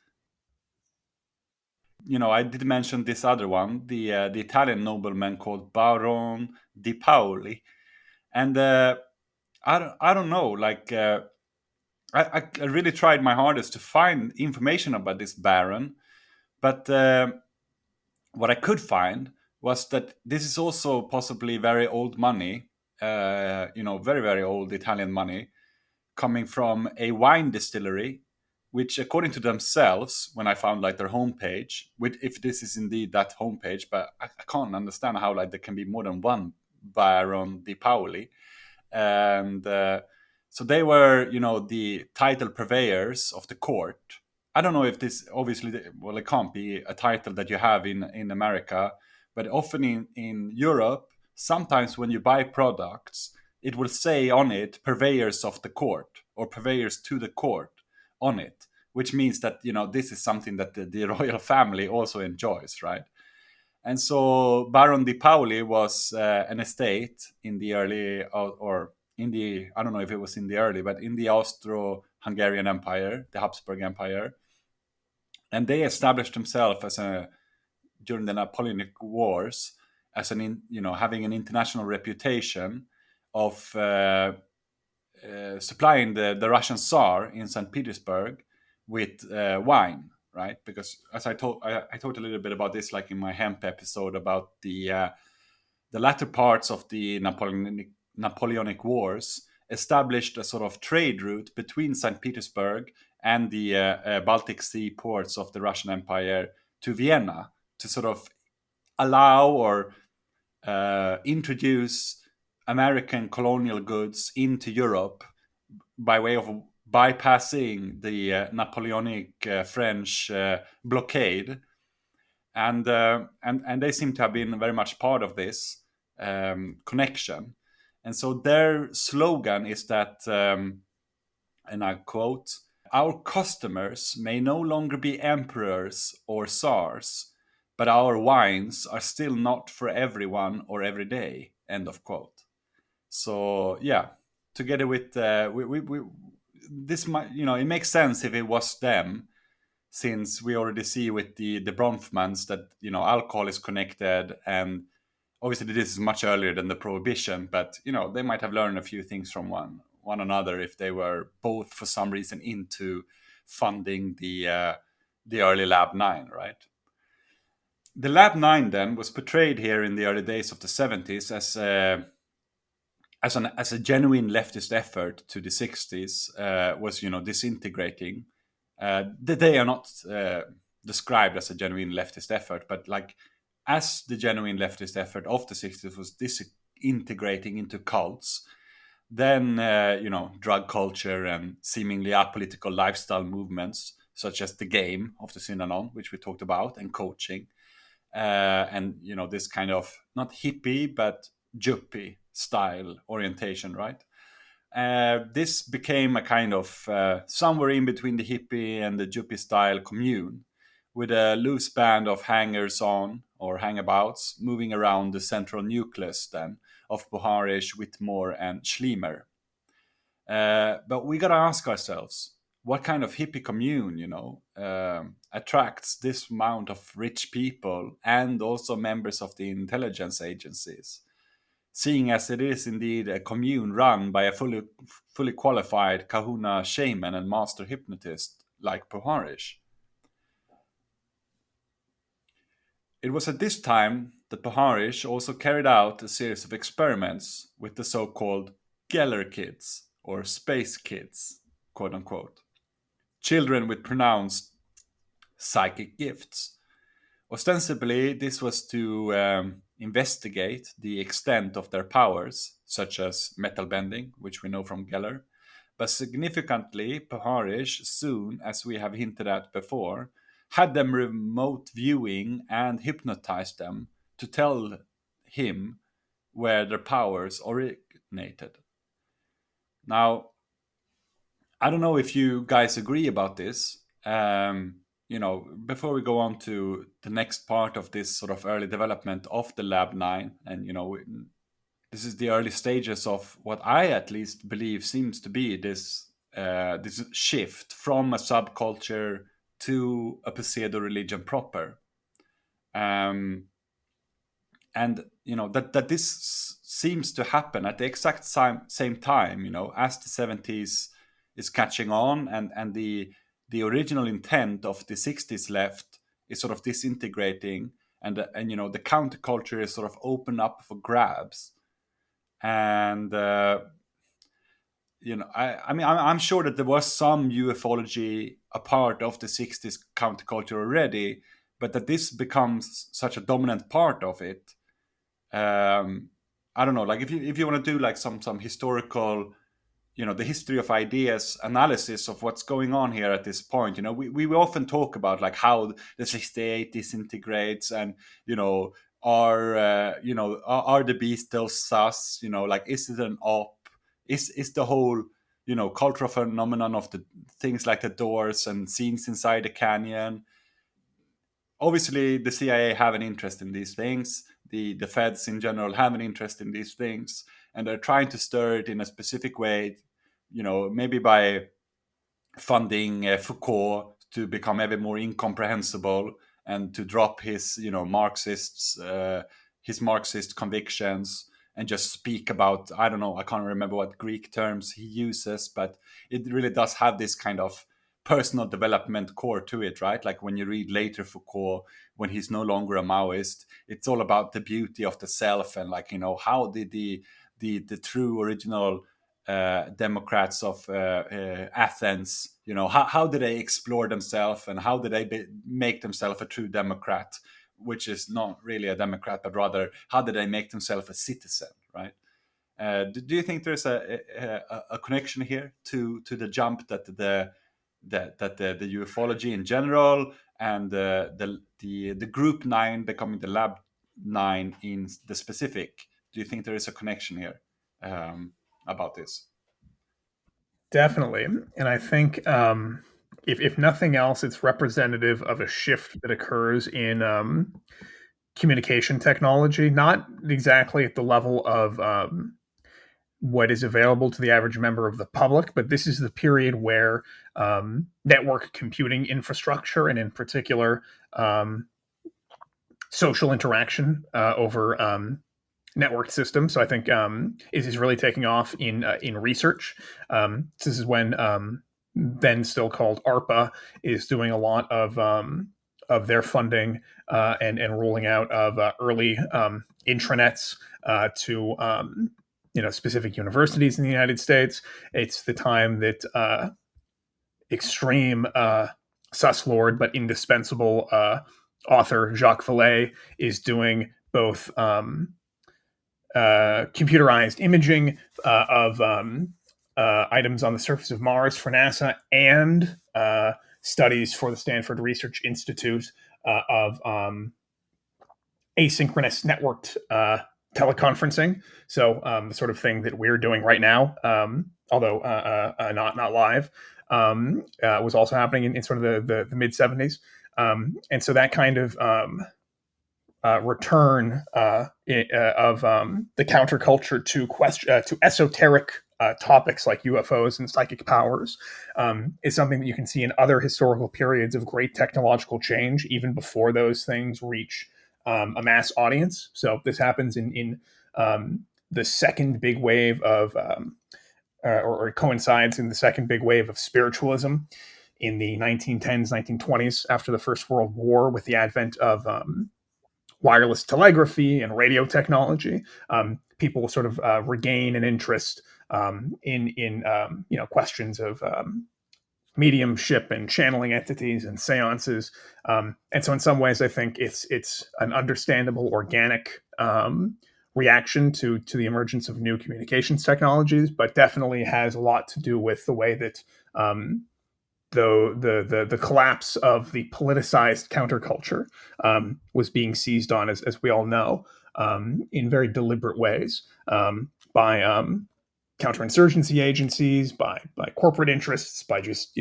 I did mention this other one, the Italian nobleman called Baron di Paoli, and I don't know, like I really tried my hardest to find information about this baron, but what I could find was that this is also possibly very old money, very, very old Italian money, coming from a wine distillery, which, according to themselves, when I found like their homepage, if this is indeed that homepage, but I can't understand how like there can be more than one Baron di Paoli, and so they were, the title purveyors of the court. I don't know if this, obviously, well, it can't be a title that you have in America, but often in Europe, sometimes when you buy products, it will say on it purveyors of the court or purveyors to the court on it, which means that, this is something that the royal family also enjoys, right? And so Baron di Paoli was an estate in the early, or in the, I don't know if it was in the early, but in the Austro-Hungarian Empire, the Habsburg Empire. And they established themselves during the Napoleonic Wars as having an international reputation of supplying the Russian Tsar in St. Petersburg with wine, right? Because as I talked a little bit about this, like in my hemp episode, about the latter parts of the Napoleonic Wars, established a sort of trade route between St. Petersburg and the Baltic Sea ports of the Russian Empire to Vienna, to sort of allow or introduce American colonial goods into Europe by way of bypassing the Napoleonic French blockade, and they seem to have been very much part of this connection. And so their slogan is that, and I quote, "Our customers may no longer be emperors or tsars, but our wines are still not for everyone or every day," end of quote. So yeah, together with this might, it makes sense if it was them, since we already see with the Bronfmans that alcohol is connected, and obviously this is much earlier than the Prohibition, but they might have learned a few things from one another if they were both for some reason into funding the early Lab 9, right? The Lab 9 then was portrayed here in the early days of the 70s as a genuine leftist effort to the 60s, was disintegrating. They are not described as a genuine leftist effort, but like as the genuine leftist effort of the 60s was disintegrating into cults, then drug culture and seemingly apolitical lifestyle movements such as the game of the Synanon, which we talked about, and coaching, and this kind of not hippie but juppie style orientation, right? This became a kind of somewhere in between the hippie and the juppie style commune, with a loose band of hangers-on or hangabouts moving around the central nucleus then of Boharish, Whitmore, and Schlemer. But we gotta ask ourselves, what kind of hippie commune, attracts this amount of rich people and also members of the intelligence agencies, seeing as it is indeed a commune run by a fully qualified kahuna shaman and master hypnotist like Boharish? It was at this time that Boharish also carried out a series of experiments with the so-called Geller kids, or space kids, quote unquote, children with pronounced psychic gifts. Ostensibly, this was to investigate the extent of their powers, such as metal bending, which we know from Geller. But significantly, Boharish soon, as we have hinted at before, had them remote viewing and hypnotized them to tell him where their powers originated. Now, I don't know if you guys agree about this. Before we go on to the next part of this sort of early development of the Lab 9, and this is the early stages of what I at least believe seems to be this this shift from a subculture to a pseudo religion proper. And that this seems to happen at the exact same time, as the 70s is catching on, and the original intent of the 60s left is sort of disintegrating, and the counterculture is sort of open up for grabs. And I mean, I'm sure that there was some ufology a part of the 60s counterculture already, but that this becomes such a dominant part of it. I don't know, like if you want to do like some historical, the history of ideas analysis of what's going on here at this point. We often talk about like how the 68 disintegrates, and are the beasts still sus? Like, is it an op? Is the whole cultural phenomenon of the things like the doors and scenes inside the canyon? Obviously, the CIA have an interest in these things. The feds in general have an interest in these things, and they're trying to stir it in a specific way, maybe by funding Foucault to become ever more incomprehensible and to drop his, his Marxist convictions, and just speak about, I don't know, I can't remember what Greek terms he uses, but it really does have this kind of personal development core to it, right? Like when you read later Foucault, when he's no longer a Maoist, it's all about the beauty of the self, and like, how did the true original Democrats of Athens, how did they explore themselves, and how did they make themselves a true Democrat, which is not really a Democrat, but rather how did they make themselves a citizen, right? Do you think there's a connection here to the jump that the ufology in general, and the group 9 becoming the lab 9 in the specific? Do you think there is a connection here about this? Definitely. And I think if nothing else, it's representative of a shift that occurs in communication technology, not exactly at the level of what is available to the average member of the public, but this is the period where network computing infrastructure, and in particular social interaction over networked systems. So I think it is really taking off in research. This is when then still called ARPA is doing a lot of their funding and rolling out of early intranets to specific universities in the United States. It's the time that extreme sus lord but indispensable author Jacques Vallée is doing both computerized imaging of items on the surface of Mars for NASA, and studies for the Stanford Research Institute of asynchronous networked teleconferencing. So the sort of thing that we're doing right now, although not live, was also happening in sort of the mid 70s. And so that kind of return of the counterculture to esoteric topics like UFOs and psychic powers is something that you can see in other historical periods of great technological change, even before those things reach a mass audience. So this happens in the second big wave of, or coincides in the second big wave of spiritualism in the 1910s, 1920s, after the First World War, with the advent of wireless telegraphy and radio technology. People sort of regain an interest in questions of mediumship and channeling entities and seances. And so in some ways, I think it's an understandable, organic reaction to the emergence of new communications technologies, but definitely has a lot to do with the way that the collapse of the politicized counterculture was being seized on, as we all know, in very deliberate ways by counterinsurgency agencies, by corporate interests, by just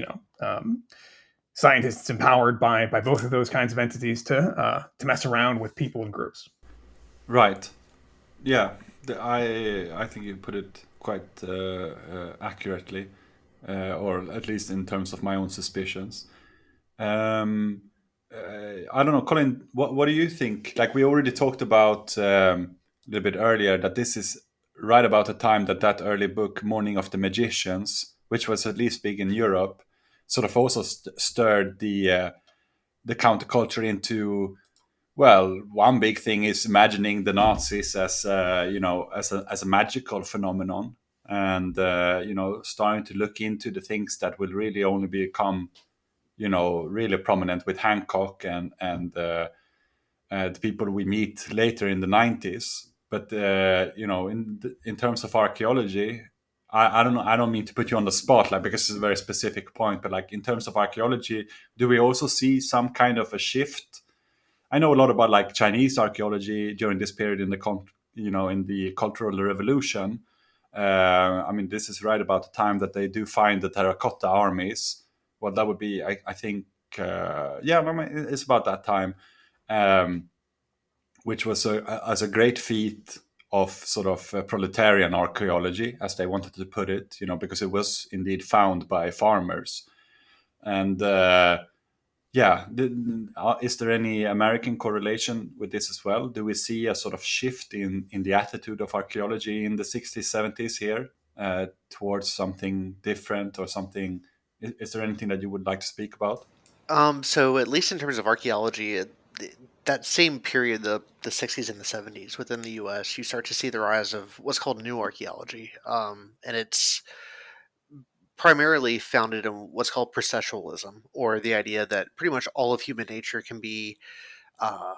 scientists empowered by both of those kinds of entities to mess around with people and groups. Right. Yeah. I think you put it quite accurately, or at least in terms of my own suspicions. I don't know, Colin. What do you think? Like we already talked about a little bit earlier, that this is right about the time that early book, Morning of the Magicians, which was at least big in Europe, sort of also stirred the counterculture into. Well, one big thing is imagining the Nazis as as a magical phenomenon, and starting to look into the things that will really only become really prominent with Hancock and the people we meet later in the 90s. But in terms of archaeology, I don't know. I don't mean to put you on the spot, like, because it's a very specific point. But like in terms of archaeology, do we also see some kind of a shift? I know a lot about like Chinese archaeology during this period in in the Cultural Revolution. I mean, this is right about the time that they do find the terracotta armies. Well, that would be, I think, I mean, it's about that time, um, which was as a great feat of sort of proletarian archaeology, as they wanted to put it, because it was indeed found by farmers. And is there any American correlation with this as well? Do we see a sort of shift in the attitude of archaeology in the 60s, 70s here towards something different or something? Is there anything that you would like to speak about? So at least in terms of archaeology, that same period, the 60s and the 70s within the U.S., you start to see the rise of what's called new archaeology, and it's primarily founded in what's called processualism, or the idea that pretty much all of human nature can be uh,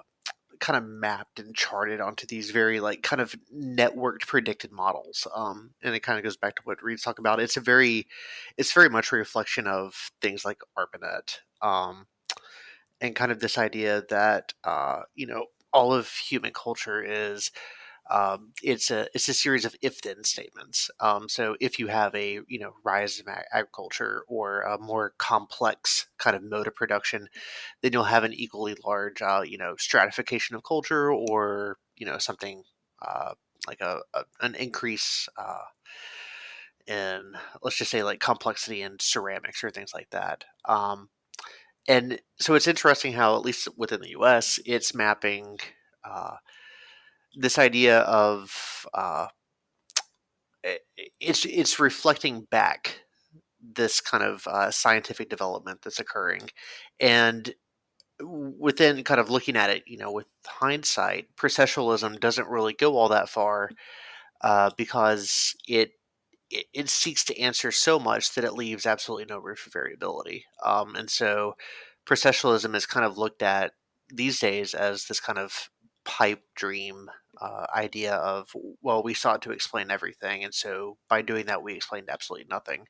kind of mapped and charted onto these very like kind of networked predicted models. And it kind of goes back to what Reed's talking about. It's very much a reflection of things like ARPANET, and kind of this idea that all of human culture is it's a series of if then statements. So if you have a rise of agriculture or a more complex kind of mode of production, then you'll have an equally large stratification of culture, or something like an increase in, let's just say, like complexity in ceramics or things like that. And so it's interesting how, at least within the U.S., it's mapping uh, this idea of it's reflecting back this kind of scientific development that's occurring, and within kind of looking at it, with hindsight, processualism doesn't really go all that far, because it seeks to answer so much that it leaves absolutely no room for variability. And so processualism is kind of looked at these days as this kind of pipe dream idea of, well, we sought to explain everything, and so by doing that, we explained absolutely nothing.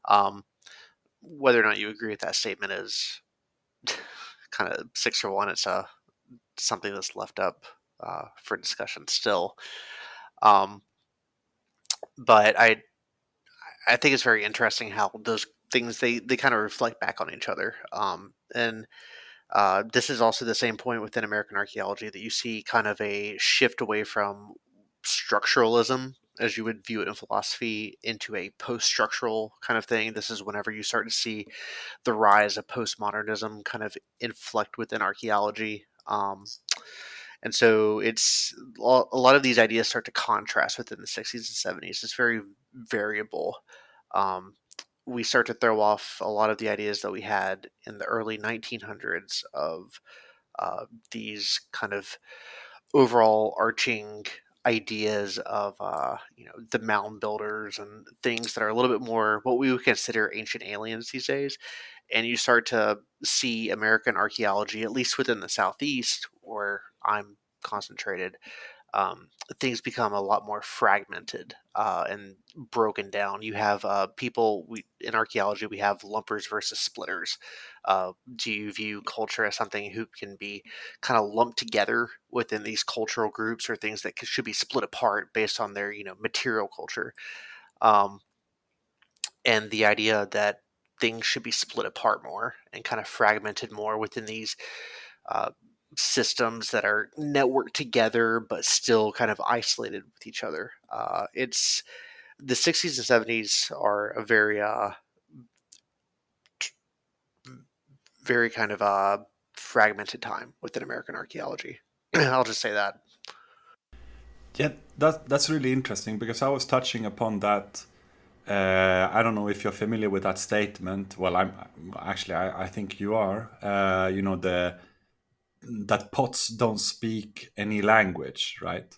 Um, whether or not you agree with that statement is kind of 6 or 1. It's something that's left up for discussion still. Um, but I think it's very interesting how those things they kind of reflect back on each other. And this is also the same point within American archaeology, that you see kind of a shift away from structuralism, as you would view it in philosophy, into a post-structural kind of thing. This is whenever you start to see the rise of postmodernism kind of inflect within archaeology. And so it's a lot of these ideas start to contrast within the 60s and 70s. It's very variable. Um, we start to throw off a lot of the ideas that we had in the early 1900s of these kind of overall arching ideas of the mound builders and things that are a little bit more what we would consider ancient aliens these days. And you start to see American archaeology, at least within the Southeast, where I'm concentrated, things become a lot more fragmented and broken down. You have in archaeology, we have lumpers versus splitters. Do you view culture as something who can be kind of lumped together within these cultural groups, or things that should be split apart based on their material culture? Um, and the idea that things should be split apart more and kind of fragmented more within these uh, systems that are networked together but still kind of isolated with each other. It's the 60s and 70s are a very kind of fragmented time within American archaeology. I'll just say that. Yeah, that's really interesting because I was touching upon that. I don't know if you're familiar with that statement. Well, I think you are. That pots don't speak any language, right?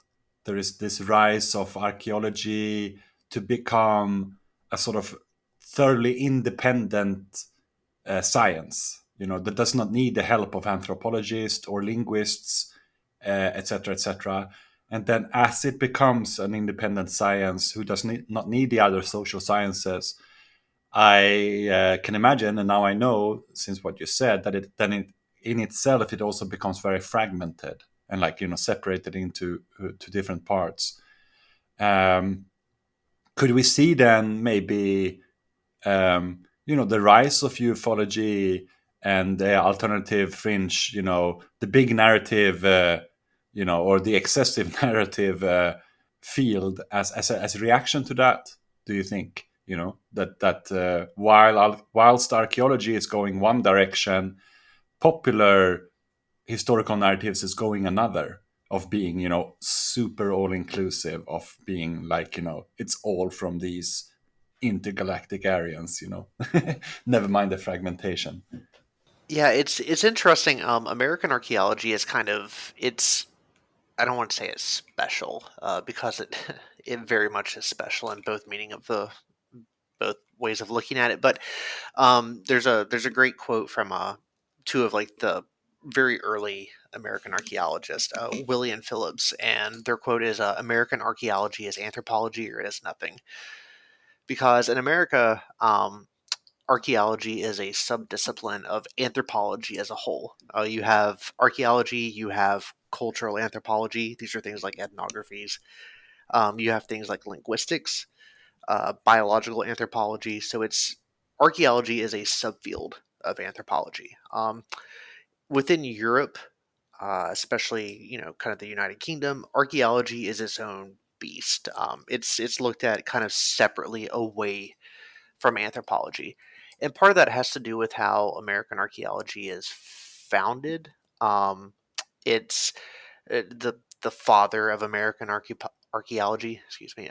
There is this rise of archaeology to become a sort of thoroughly independent science, that does not need the help of anthropologists or linguists, etc., etc. And then as it becomes an independent science who does not need the other social sciences, I can imagine, and now I know, since what you said, that in itself it also becomes very fragmented and separated into to different parts. Could we see then maybe the rise of ufology and the alternative fringe, the big narrative, or the excessive narrative field as a reaction to that? Do you think that whilst archaeology is going one direction, popular historical narratives is going another, of being super all inclusive, of being it's all from these intergalactic areas, never mind the fragmentation. Yeah, it's interesting. American archaeology is kind of it's. I don't want to say it's special because it it very much is special in both meaning of the both ways of looking at it. But there's a great quote from two of like the very early American archaeologists, William Phillips, and their quote is, "American archaeology is anthropology or it is nothing," because in America, archaeology is a subdiscipline of anthropology as a whole. You have archaeology, you have cultural anthropology. These are things like ethnographies. You have things like linguistics, biological anthropology. So it's archaeology is a subfield of anthropology. Within Europe, especially kind of the United Kingdom, archaeology is its own beast. It's looked at kind of separately away from anthropology, and part of that has to do with how American archaeology is founded. It's the father of American archaeology, excuse me,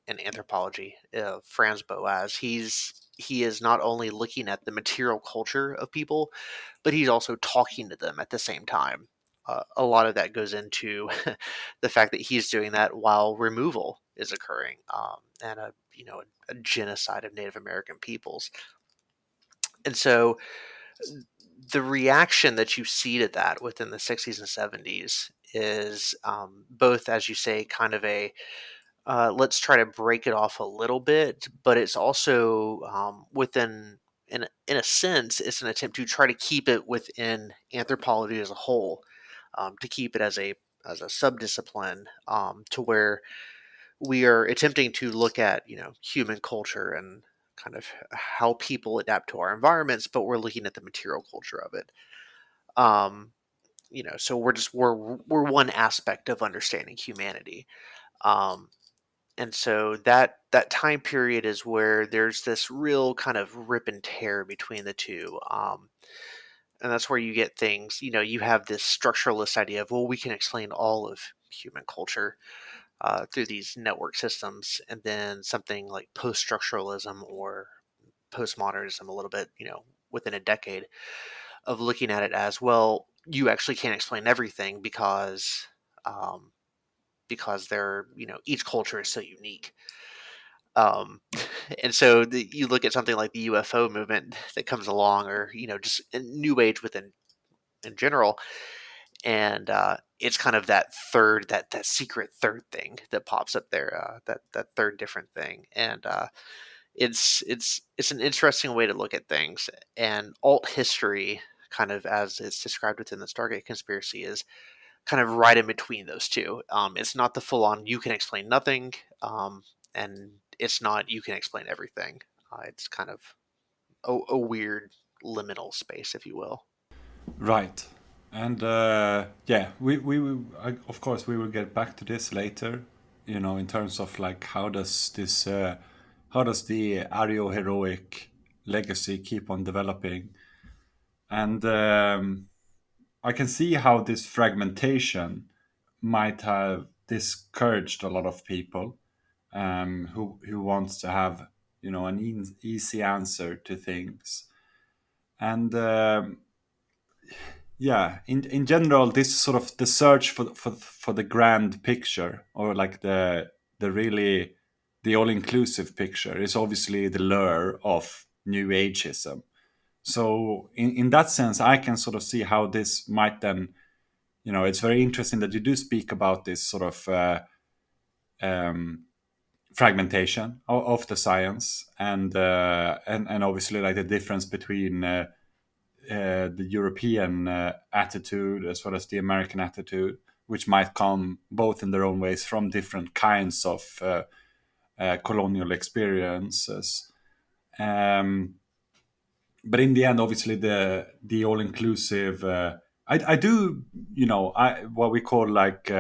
and anthropology, Franz Boas. He is not only looking at the material culture of people, but he's also talking to them at the same time. A lot of that goes into the fact that he's doing that while removal is occurring, and a genocide of Native American peoples. And so the reaction that you see to that within the 60s and 70s is both, as you say, kind of a let's try to break it off a little bit, but it's also within, in a sense, it's an attempt to try to keep it within anthropology as a whole, to keep it as a subdiscipline, to where we are attempting to look at human culture and kind of how people adapt to our environments, but we're looking at the material culture of it. Um, so we're one aspect of understanding humanity. Um, and so that time period is where there's this real kind of rip and tear between the two. And that's where you get things, you have this structuralist idea of, well, we can explain all of human culture through these network systems, and then something like post-structuralism or postmodernism, a little bit, within a decade of looking at it as, well, you actually can't explain everything um, because they're, each culture is so unique. Um, and so you look at something like the UFO movement that comes along, or just a New Age within in general, and it's kind of that third, that secret third thing that pops up there, that third different thing, and it's an interesting way to look at things. And alt history, kind of as it's described within the Stargate Conspiracy, is kind of right in between those two. It's not the full on you can explain nothing, and it's not you can explain everything. It's kind of a weird liminal space, if you will. Right. And of course we will get back to this later. In terms of like how does the Aryo heroic legacy keep on developing, and I can see how this fragmentation might have discouraged a lot of people who wants to have an easy answer to things, and in general, this sort of the search for the grand picture, or like the really the all inclusive picture, is obviously the lure of New Ageism. So in that sense, I can sort of see how this might then, it's very interesting that you do speak about this sort of fragmentation of the science, and obviously like the difference between the European attitude as well as the American attitude, which might come both in their own ways from different kinds of colonial experiences. But in the end, obviously, the all inclusive. I do, what we call like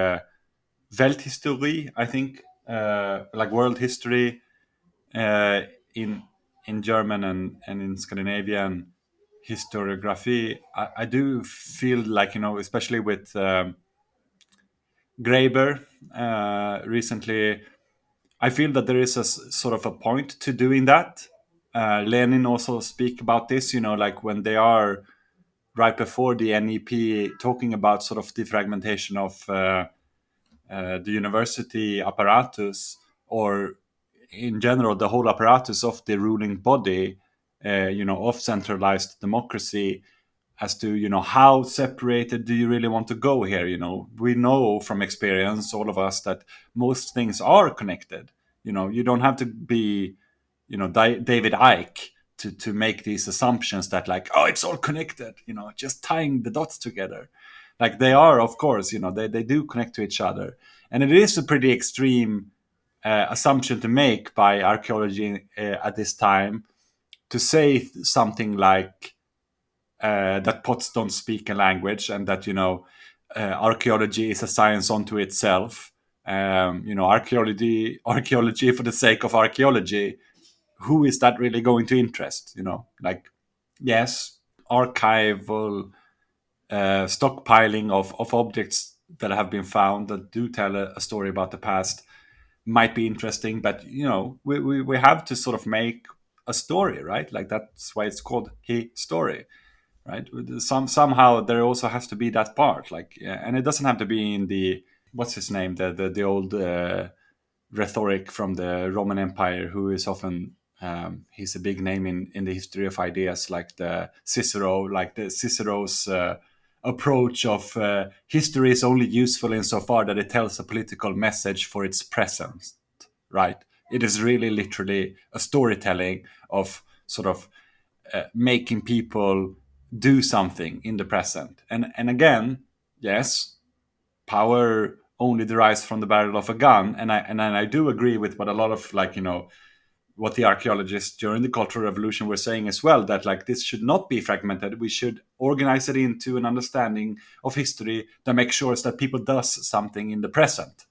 Welthistorie, I think, like world history in German and in Scandinavian historiography. I do feel like, especially with Graeber recently, I feel that there is a sort of a point to doing that. Lenin also speak about this, like when they are right before the NEP talking about sort of defragmentation of the university apparatus, or in general the whole apparatus of the ruling body, of centralized democracy, as to how separated do you really want to go here. We know from experience, all of us, that most things are connected. You don't have to be David Icke to make these assumptions that like, oh, it's all connected, just tying the dots together. Like they are, of course, they do connect to each other. And it is a pretty extreme assumption to make by archaeology at this time, to say something like that pots don't speak a language, and that archaeology is a science unto itself. Archaeology for the sake of archaeology. Who is that really going to interest? Like, yes, archival stockpiling of objects that have been found that do tell a story about the past might be interesting, but we have to sort of make a story, right? Like that's why it's called story, right? Somehow there also has to be that part, like, and it doesn't have to be in the, what's his name, the old rhetoric from the Roman Empire, who is often he's a big name in the history of ideas, like the Cicero's approach of history is only useful insofar that it tells a political message for its present, right? It is really literally a storytelling of sort of making people do something in the present. And again, yes, power only derives from the barrel of a gun, and I do agree with what a lot of, like, what the archaeologists during the Cultural Revolution were saying as well, that like this should not be fragmented. We should organize it into an understanding of history that makes sure that people does something in the present.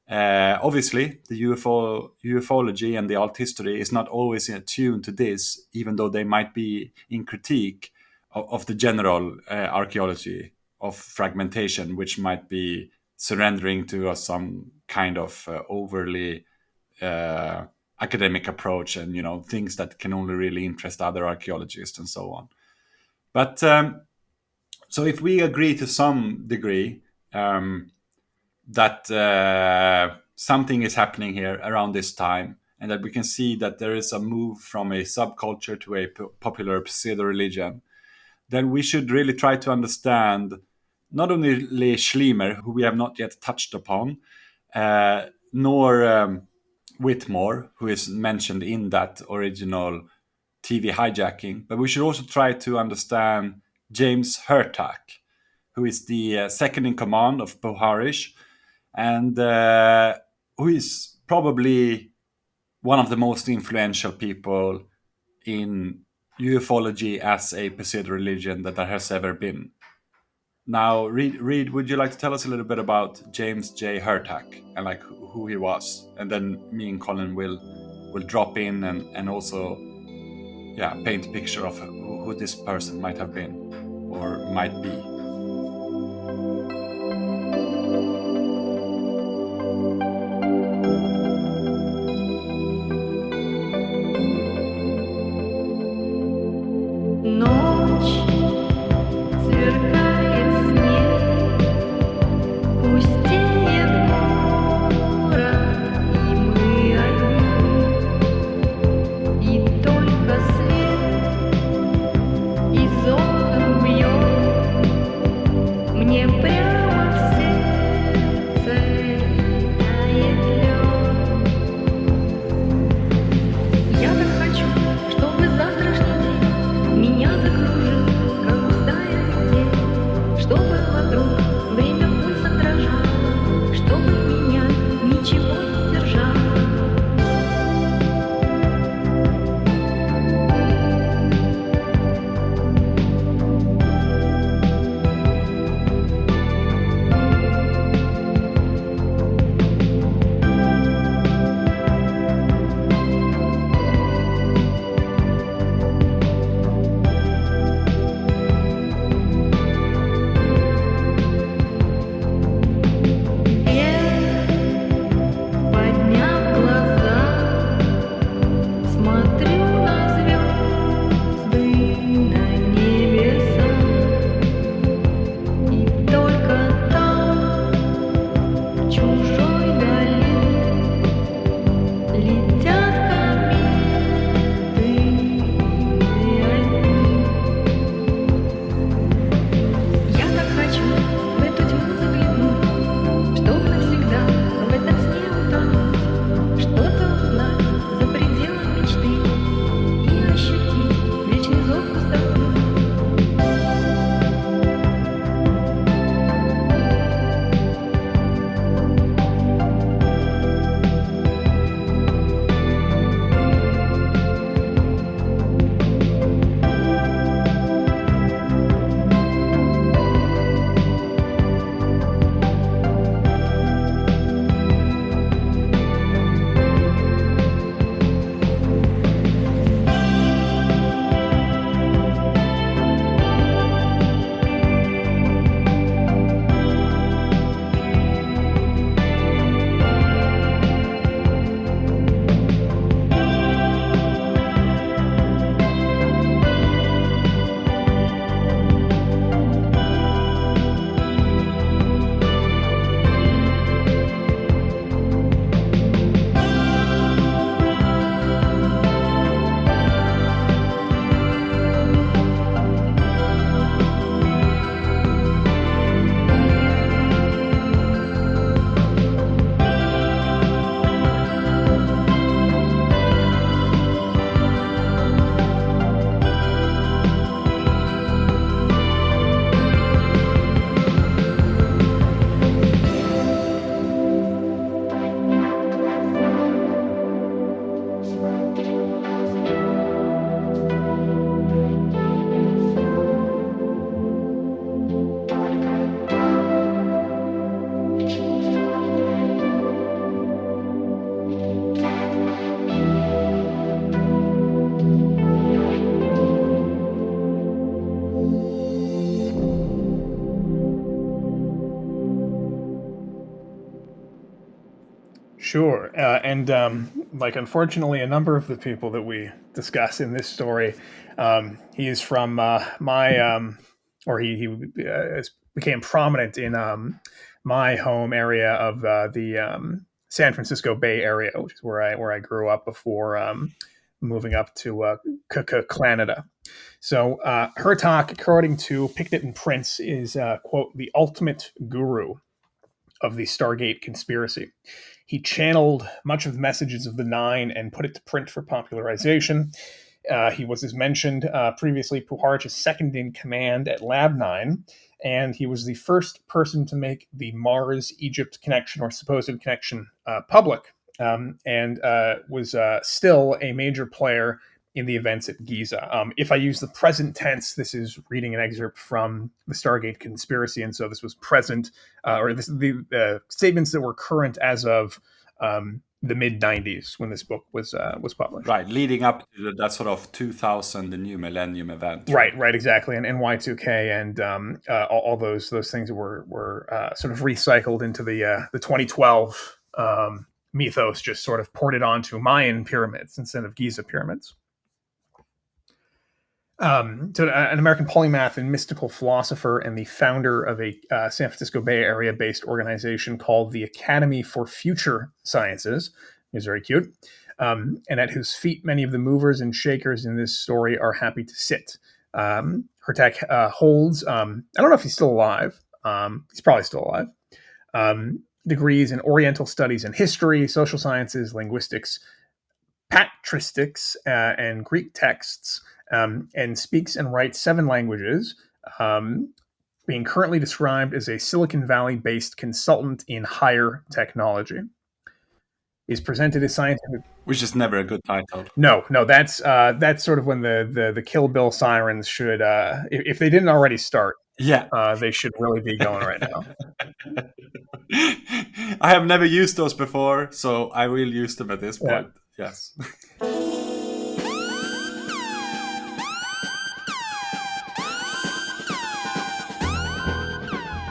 Obviously, the ufology and the alt history is not always attuned to this, even though they might be in critique of the general archaeology of fragmentation, which might be surrendering to some kind of overly academic approach, and things that can only really interest other archaeologists and so on. But so if we agree to some degree that something is happening here around this time, and that we can see that there is a move from a subculture to a popular pseudo-religion, then we should really try to understand not only Schlemer, who we have not yet touched upon, nor Whitmore, who is mentioned in that original TV hijacking, but we should also try to understand James Hurtak, who is the second in command of Boharish, and who is probably one of the most influential people in ufology as a pseudo religion that there has ever been. Now, Reed, would you like to tell us a little bit about James J. Hurtak and like who he was, and then me and Colin will drop in and also paint a picture of who this person might have been or might be. Sure. Like, unfortunately, a number of the people that we discuss in this story, he is from he became prominent in my home area of the San Francisco Bay Area, which is where I grew up before moving up to Canada. So Hurtak, according to Pickett and Prince, is, quote, the ultimate guru of the Stargate Conspiracy. He channeled much of the messages of the Nine and put it to print for popularization. He was, as mentioned previously, Puharich's second in command at Lab 9, and he was the first person to make the Mars-Egypt connection, or supposed connection, public, and was still a major player in the events at Giza. If I use the present tense, this is reading an excerpt from the Stargate Conspiracy, and so this was present, the statements that were current as of the mid '90s when this book was published. Right, leading up to that sort of 2000, the new millennium event. Right, exactly, and Y2K and all those things that were sort of recycled into the 2012 mythos, just sort of ported onto Mayan pyramids instead of Giza pyramids. So an American polymath and mystical philosopher and the founder of a San Francisco Bay Area based organization called the Academy for Future Sciences. He's very cute. And at whose feet many of the movers and shakers in this story are happy to sit. Hertak holds, I don't know if he's still alive. He's probably still alive. Degrees in Oriental Studies and History, Social Sciences, Linguistics, Patristics, and Greek texts, and speaks and writes 7 languages, being currently described as a Silicon Valley-based consultant in higher technology. He's presented as scientific... Which is never a good title. No, that's sort of when the Kill Bill sirens should, if they didn't already start, they should really be going right now. I have never used those before, so I will use them at this point. Yes.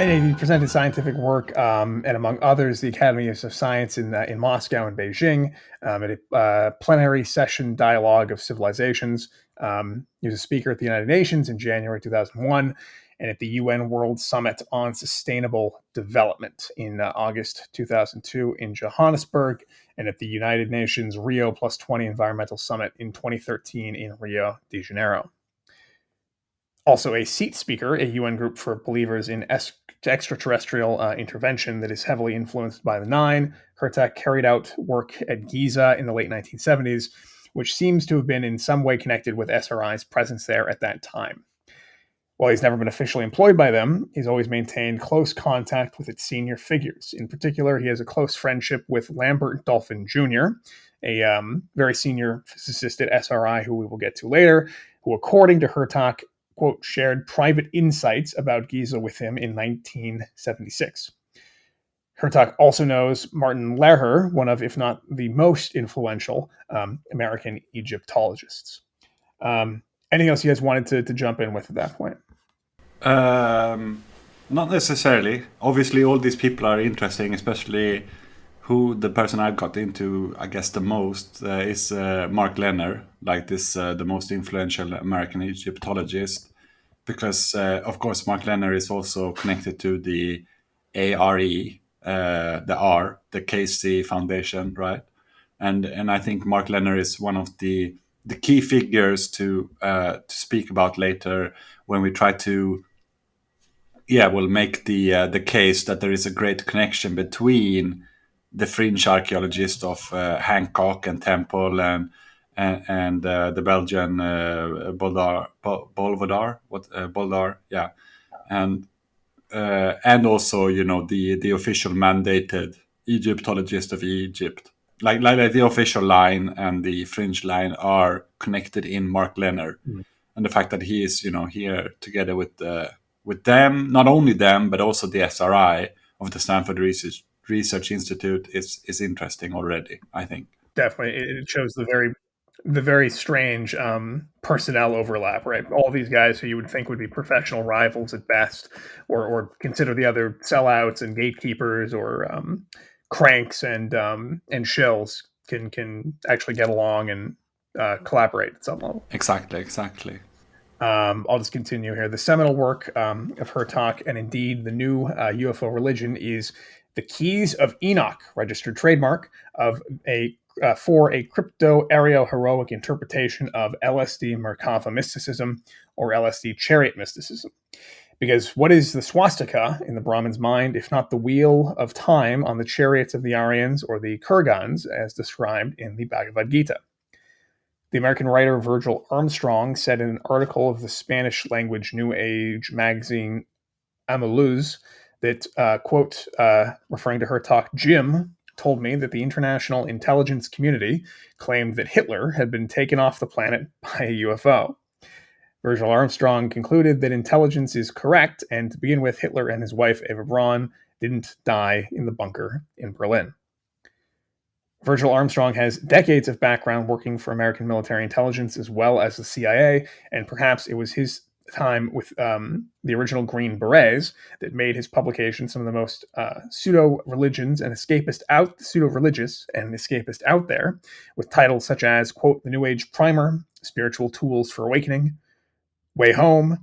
And he presented scientific work, and among others, the Academies of Science in Moscow and Beijing, at a plenary session dialogue of civilizations. He was a speaker at the United Nations in January 2001, and at the UN World Summit on Sustainable Development in August 2002 in Johannesburg, and at the United Nations Rio +20 Environmental Summit in 2013 in Rio de Janeiro. Also a seat speaker, a UN group for believers in extraterrestrial intervention that is heavily influenced by the Nine. Hertak carried out work at Giza in the late 1970s, which seems to have been in some way connected with SRI's presence there at that time. While he's never been officially employed by them, he's always maintained close contact with its senior figures. In particular, he has a close friendship with Lambert Dolphin Jr., a very senior physicist at SRI who we will get to later, who, according to Hertak, quote, shared private insights about Giza with him in 1976. Hertak also knows Martin Lehrer, one of, if not the most influential American Egyptologists. Anything else you guys wanted to jump in with at that point? Not necessarily. Obviously, all these people are interesting, especially who the person I've got into, I guess, the most is Mark Lehner, like this, the most influential American Egyptologist, because, of course, Mark Lehner is also connected to the ARE, the Casey Foundation, right? And I think Mark Lehner is one of the key figures to speak about later when we try to, we'll make the case that there is a great connection between the fringe archaeologists of Hancock and Temple and the Belgian Boldar, and also the official mandated Egyptologist of Egypt, like the official line and the fringe line are connected in Mark Lehner, and the fact that he is here together with them, not only them but also the SRI of the Stanford Research Institute is interesting already, I think. Definitely, it shows the very strange personnel overlap, right? All these guys who you would think would be professional rivals at best, or consider the other sellouts and gatekeepers, or cranks and shills, can actually get along and collaborate at some level. Exactly. I'll just continue here. The seminal work of Hertak, and indeed the new UFO religion, is The Keys of Enoch, registered trademark for a crypto-aero-heroic interpretation of LSD Merkava mysticism, or LSD chariot mysticism. Because what is the swastika in the Brahmin's mind, if not the wheel of time on the chariots of the Aryans or the Kurgans, as described in the Bhagavad Gita? The American writer Virgil Armstrong said in an article of the Spanish-language New Age magazine Amaluz that, quote, referring to Hertak, Jim, told me that the international intelligence community claimed that Hitler had been taken off the planet by a UFO. Virgil Armstrong concluded that intelligence is correct, and to begin with, Hitler and his wife Eva Braun didn't die in the bunker in Berlin. Virgil Armstrong has decades of background working for American military intelligence as well as the CIA, and perhaps it was his time with the original Green Berets that made his publication some of the most pseudo-religious and escapist out there, with titles such as, quote, The New Age Primer, Spiritual Tools for Awakening, Way Home,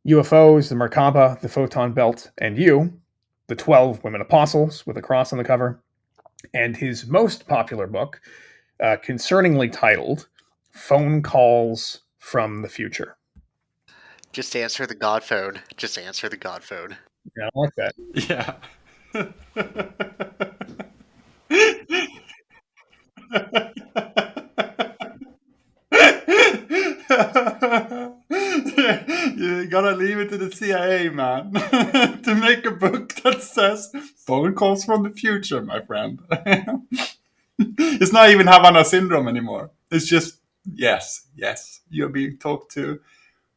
UFOs, the Merkaba, the Photon Belt, and You, the 12 Women Apostles, with a cross on the cover, and his most popular book, concerningly titled Phone Calls from the Future. Just answer the God phone. Just answer the God phone. Yeah, I like that. Yeah. You gotta leave it to the CIA, man, to make a book that says phone calls from the future, my friend. It's not even Havana syndrome anymore. It's just, yes, you're being talked to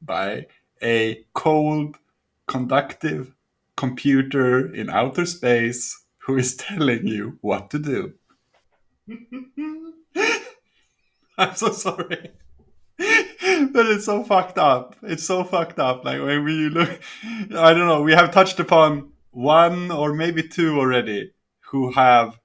by a cold, conductive computer in outer space who is telling you what to do. I'm so sorry. But it's so fucked up. It's so fucked up. Like when you look, I don't know, we have touched upon one or maybe two already who have,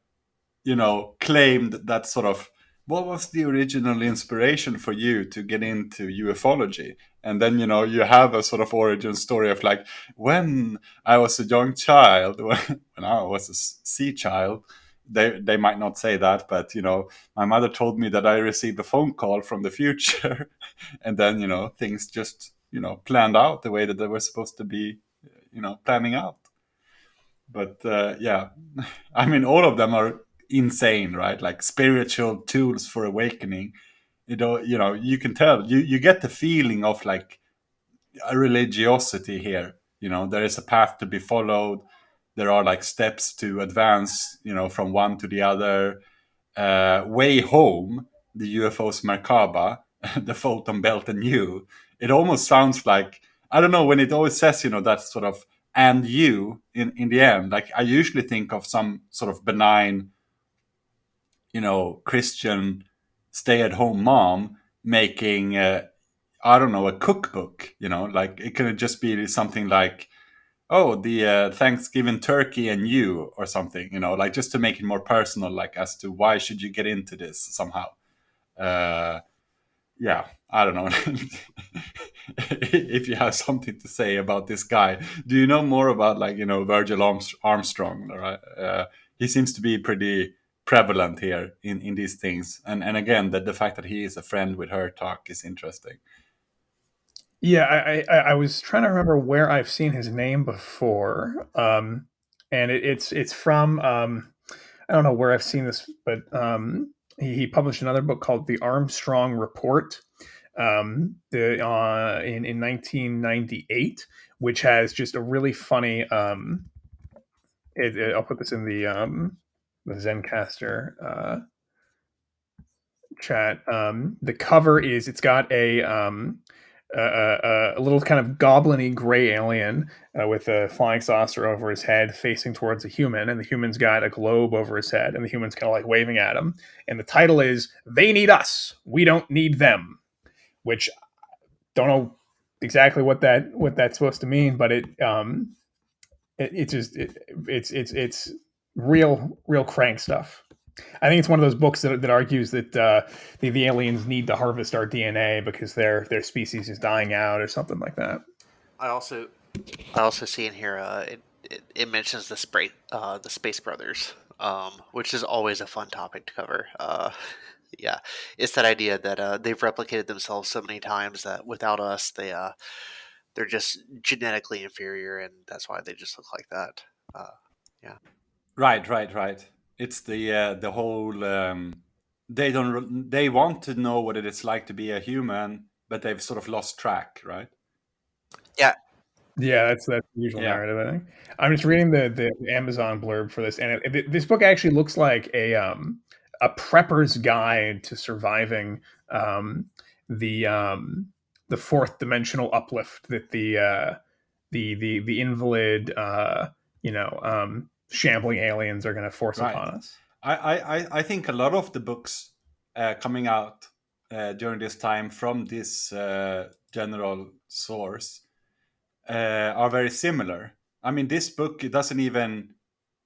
claimed that sort of, what was the original inspiration for you to get into ufology? And then, you have a sort of origin story of like, when I was a young child, when I was a sea child, they might not say that, but, my mother told me that I received a phone call from the future. And then, things just, planned out the way that they were supposed to be, planning out. But yeah, I mean, all of them are insane, right? Like spiritual tools for awakening. You can tell, you get the feeling of like a religiosity here. There is a path to be followed. There are like steps to advance, from one to the other. Way Home, the UFO's Merkaba, the Photon Belt and You. It almost sounds like, I don't know, when it always says, that sort of and you in the end, like I usually think of some sort of benign, Christian stay-at-home mom making, I don't know, a cookbook, like it could just be something like, oh, the Thanksgiving turkey and you, or something, like just to make it more personal, like as to why should you get into this somehow. Yeah, I don't know. If you have something to say about this guy. Do you know more about like, Virgil Armstrong? Right? He seems to be pretty prevalent here in these things. And again, the fact that he is a friend with her talk is interesting. Yeah, I was trying to remember where I've seen his name before, and it's from I don't know where I've seen this, but he published another book called The Armstrong Report in 1998, which has just a really funny. I'll put this in the Zencaster chat. The cover is, it's got a little kind of goblin-y gray alien with a flying saucer over his head facing towards a human, and the human's got a globe over his head, and the human's kind of like waving at him. And the title is They Need Us, We Don't Need Them, which don't know exactly what that's supposed to mean, but it's real crank stuff. I think it's one of those books that argues that the aliens need to harvest our DNA because their species is dying out or something like that. I also see in here it mentions the Space Brothers, which is always a fun topic to cover. Yeah, it's that idea that they've replicated themselves so many times that without us, they're just genetically inferior, and that's why they just look like that. Yeah. Right. It's the whole. They want to know what it is like to be a human, but they've sort of lost track, right? Yeah. Yeah, that's the usual Yeah. narrative, I think. I'm just reading the Amazon blurb for this, and this book actually looks like a prepper's guide to surviving the fourth dimensional uplift that the invalid shambling aliens are going to force Right. upon us. I think a lot of the books coming out during this time from this general source are very similar. I mean, this book, it doesn't even.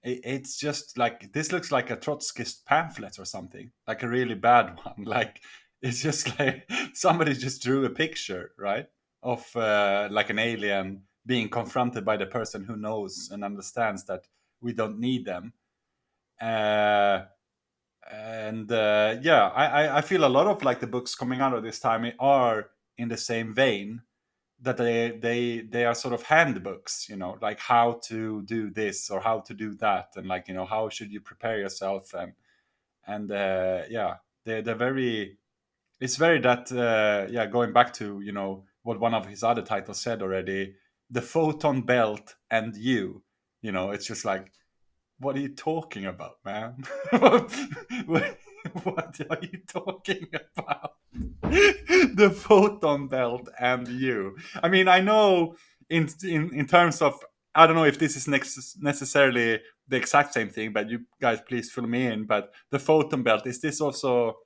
It's just like, this looks like a Trotskyist pamphlet or something, like a really bad one. Like, it's just like somebody just drew a picture, right, of like an alien being confronted by the person who knows and understands that we don't need them. Yeah, I feel a lot of like the books coming out of this time are in the same vein, that they are sort of handbooks, like how to do this or how to do that, and like, how should you prepare yourself, and yeah, they're very, it's very that yeah, going back to what one of his other titles said already, the photon belt and you, it's just like, what are you talking about, man? What are you talking about? The photon belt and you. I mean, I know in terms of, I don't know if this is necessarily the exact same thing, but you guys please fill me in. But the photon belt, is this also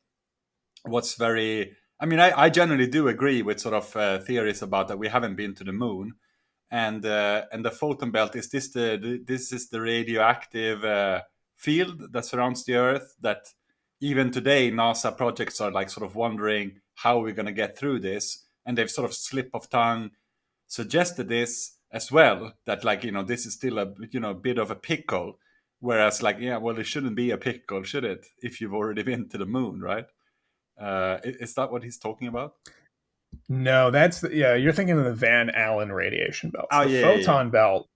what's very? I mean, I generally do agree with sort of theories about that we haven't been to the moon, and the photon belt, is this this is the radioactive field that surrounds the Earth, that even today NASA projects are like sort of wondering how we're going to get through this, and they've sort of slip of tongue suggested this as well, that like, this is still a bit of a pickle, whereas like, yeah, well, it shouldn't be a pickle, should it, if you've already been to the moon, right? Is that what he's talking about? No, you're thinking of the Van Allen radiation belts. Oh, The yeah, photon belt,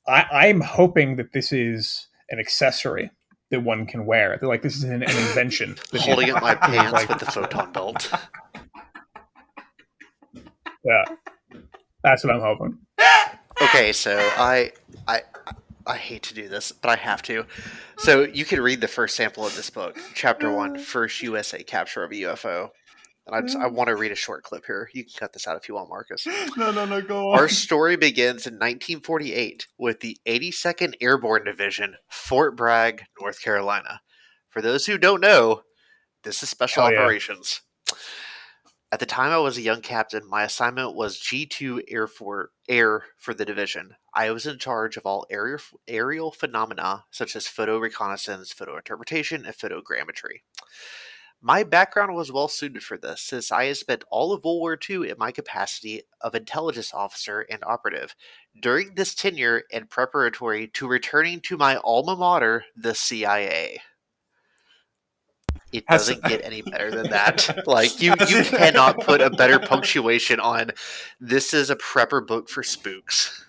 I'm hoping that this is an accessory that one can wear. They're like, this is an invention. Holding up my pants with the photon belt. Yeah, that's what I'm hoping. Okay, so I hate to do this, but I have to. So you can read the first sample of this book, Chapter 1, First USA Capture of a UFO. And I want to read a short clip here. You can cut this out if you want, Marcus. No, go on. Our story begins in 1948 with the 82nd Airborne Division, Fort Bragg, North Carolina. For those who don't know, this is Special Operations. At the time I was a young captain, my assignment was G2 Air for the division. I was in charge of all aerial phenomena such as photo reconnaissance, photo interpretation, and photogrammetry. My background was well suited for this, since I had spent all of World War II in my capacity of intelligence officer and operative. During this tenure and preparatory to returning to my alma mater, the CIA. It doesn't get any better than that. Like, you cannot put a better punctuation on, this is a prepper book for spooks.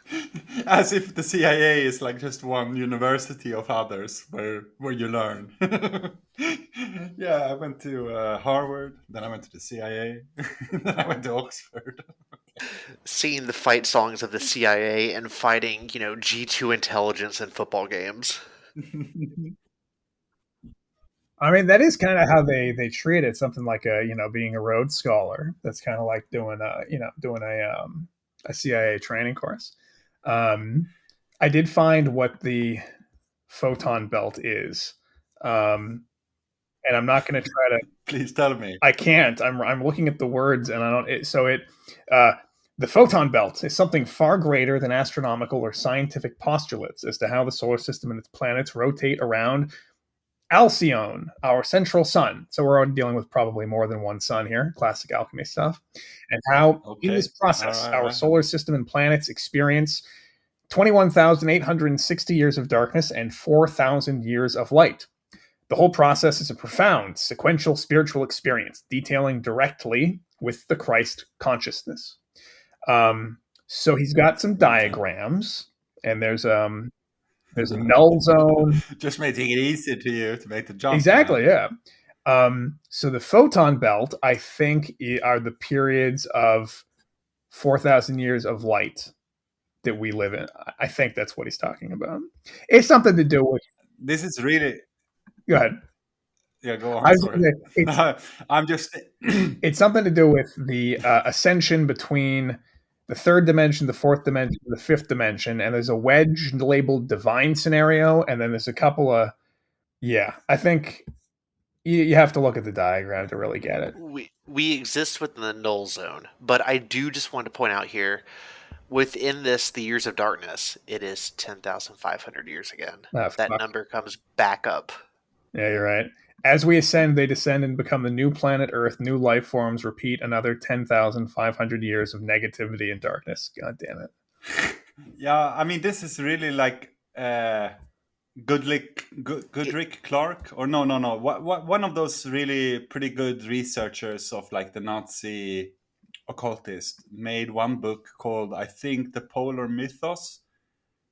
As if the CIA is like just one university of others where you learn. Yeah, I went to Harvard, then I went to the CIA, then I went to Oxford. Seeing the fight songs of the CIA and fighting, G2 intelligence in football games. I mean, that is kind of how they treat it. Something like being a Rhodes Scholar. That's kind of like doing a CIA training course. I did find what the photon belt is, and I'm not going to try to. Please tell me. I can't. I'm looking at the words, and I don't. The photon belt is something far greater than astronomical or scientific postulates as to how the solar system and its planets rotate around Alcyone, our central sun. So we're already dealing with probably more than one sun here, classic alchemy stuff. And how, in this process, our solar system and planets experience 21,860 years of darkness and 4,000 years of light. The whole process is a profound, sequential spiritual experience, detailing directly with the Christ consciousness. So he's got some diagrams, and there's a null zone. Just making it easier to you to make the jump. Exactly, yeah. So the photon belt, I think, are the periods of 4,000 years of light. that we live in. I think that's what he's talking about. It's something to do with. This is really. Go ahead. Yeah, go I on. was Sorry. gonna say, I'm just. it's something to do with the ascension between the third dimension, the fourth dimension, the fifth dimension, and there's a wedge labeled divine scenario, and then there's a couple of. Yeah, I think you have to look at the diagram to really get it. We exist within the null zone, but I do just want to point out here, within this, the years of darkness, it is 10,500 years again. That Fuck. number comes back up. Yeah, you're right. As we ascend, they descend and become the new planet Earth. New life forms repeat another 10,500 years of negativity and darkness. God damn it. Yeah, I mean, this is really like Goodrick Clark, or no. One of those really pretty good researchers of like the Nazi occultist made one book called, I think, The Polar Mythos.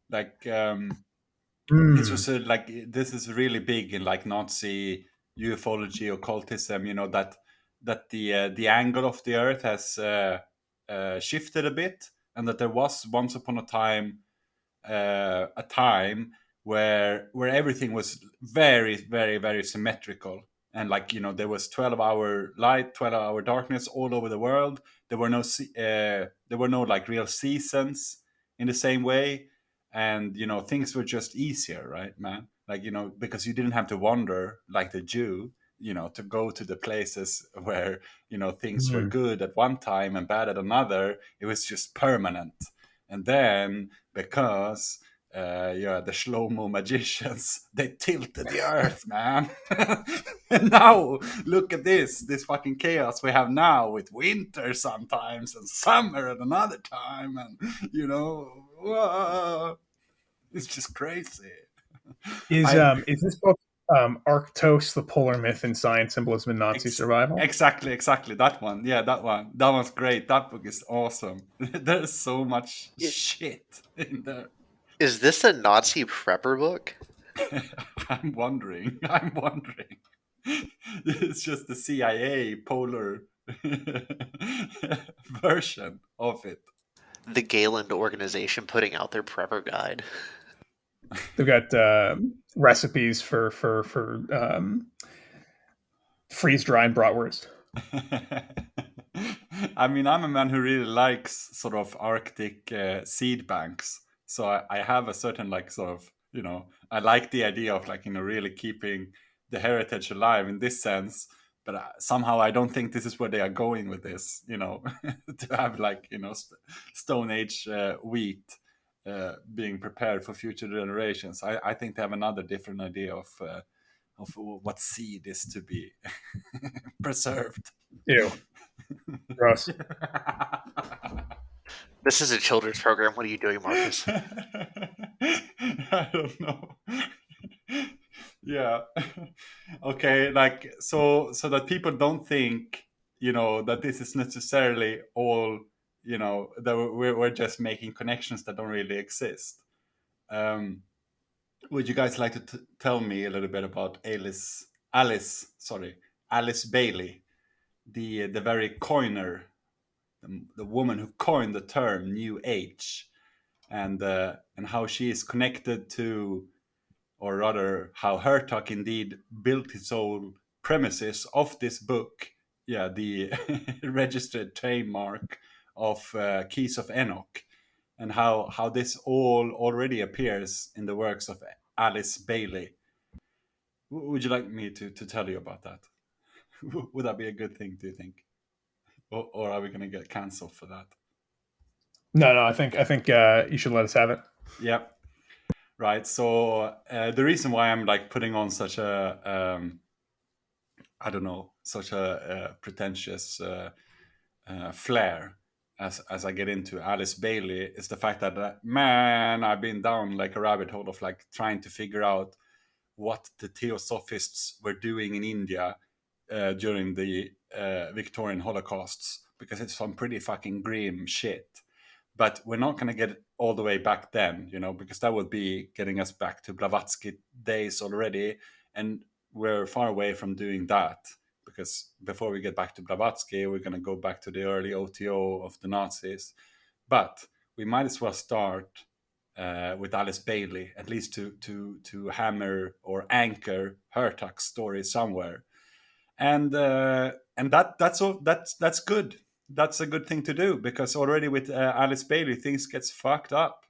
Like this was this is really big in like Nazi ufology occultism. You know that the angle of the Earth has shifted a bit, and that there was once upon a time where everything was very, very, very symmetrical, and like, you know, there was 12-hour light, 12-hour darkness all over the world. There were no like real seasons in the same way, and you know, things were just easier, right, man? Like, you know, because you didn't have to wander like the Jew, you know, to go to the places where, you know, things were good at one time and bad at another. It was just permanent. And then because the slow-mo magicians, they tilted the earth, man. And now look at this fucking chaos we have now, with winter sometimes and summer at another time, and you know, whoa, it's just crazy. Is this book Arctos, the Polar Myth in Science, Symbolism, and Nazi Survival? Exactly, that one. Yeah, that one's great. That book is awesome. There's so much shit in there. Is this a Nazi prepper book? I'm wondering. It's just the CIA polar version of it. The Galen organization putting out their prepper guide. They've got recipes for freeze-dried bratwurst. I mean, I'm a man who really likes sort of Arctic seed banks. So I have a certain like sort of, you know, I like the idea of like, you know, really keeping the heritage alive in this sense. But somehow I don't think this is where they are going with this, you know, to have like, you know, Stone Age wheat being prepared for future generations. I think they have another different idea of what seed is to be preserved. Ew. Gross. This is a children's program. What are you doing, Marcus? I don't know. Yeah. Okay, like so that people don't think, you know, that this is necessarily all, you know, that we're just making connections that don't really exist. Would you guys like to tell me a little bit about Alice Bailey, the very coiner, the woman who coined the term New Age, and how she is connected to, or rather, how Hertog indeed built his own premises of this book. Yeah, the registered trademark of Keys of Enoch, and how this all already appears in the works of Alice Bailey. Would you like me to tell you about that? Would that be a good thing, do you think? Or are we going to get cancelled for that? No, I think you should let us have it. Yeah. Right. So the reason why I'm like putting on such a I don't know, such a pretentious flair as I get into Alice Bailey is the fact that man, I've been down like a rabbit hole of like trying to figure out what the Theosophists were doing in India during the Victorian Holocausts, because it's some pretty fucking grim shit. But we're not going to get all the way back then, you know, because that would be getting us back to Blavatsky days already. And we're far away from doing that, because before we get back to Blavatsky, we're going to go back to the early OTO of the Nazis. But we might as well start with Alice Bailey, at least to hammer or anchor Hertuck's story somewhere. And that's good. That's a good thing to do, because already with Alice Bailey things gets fucked up.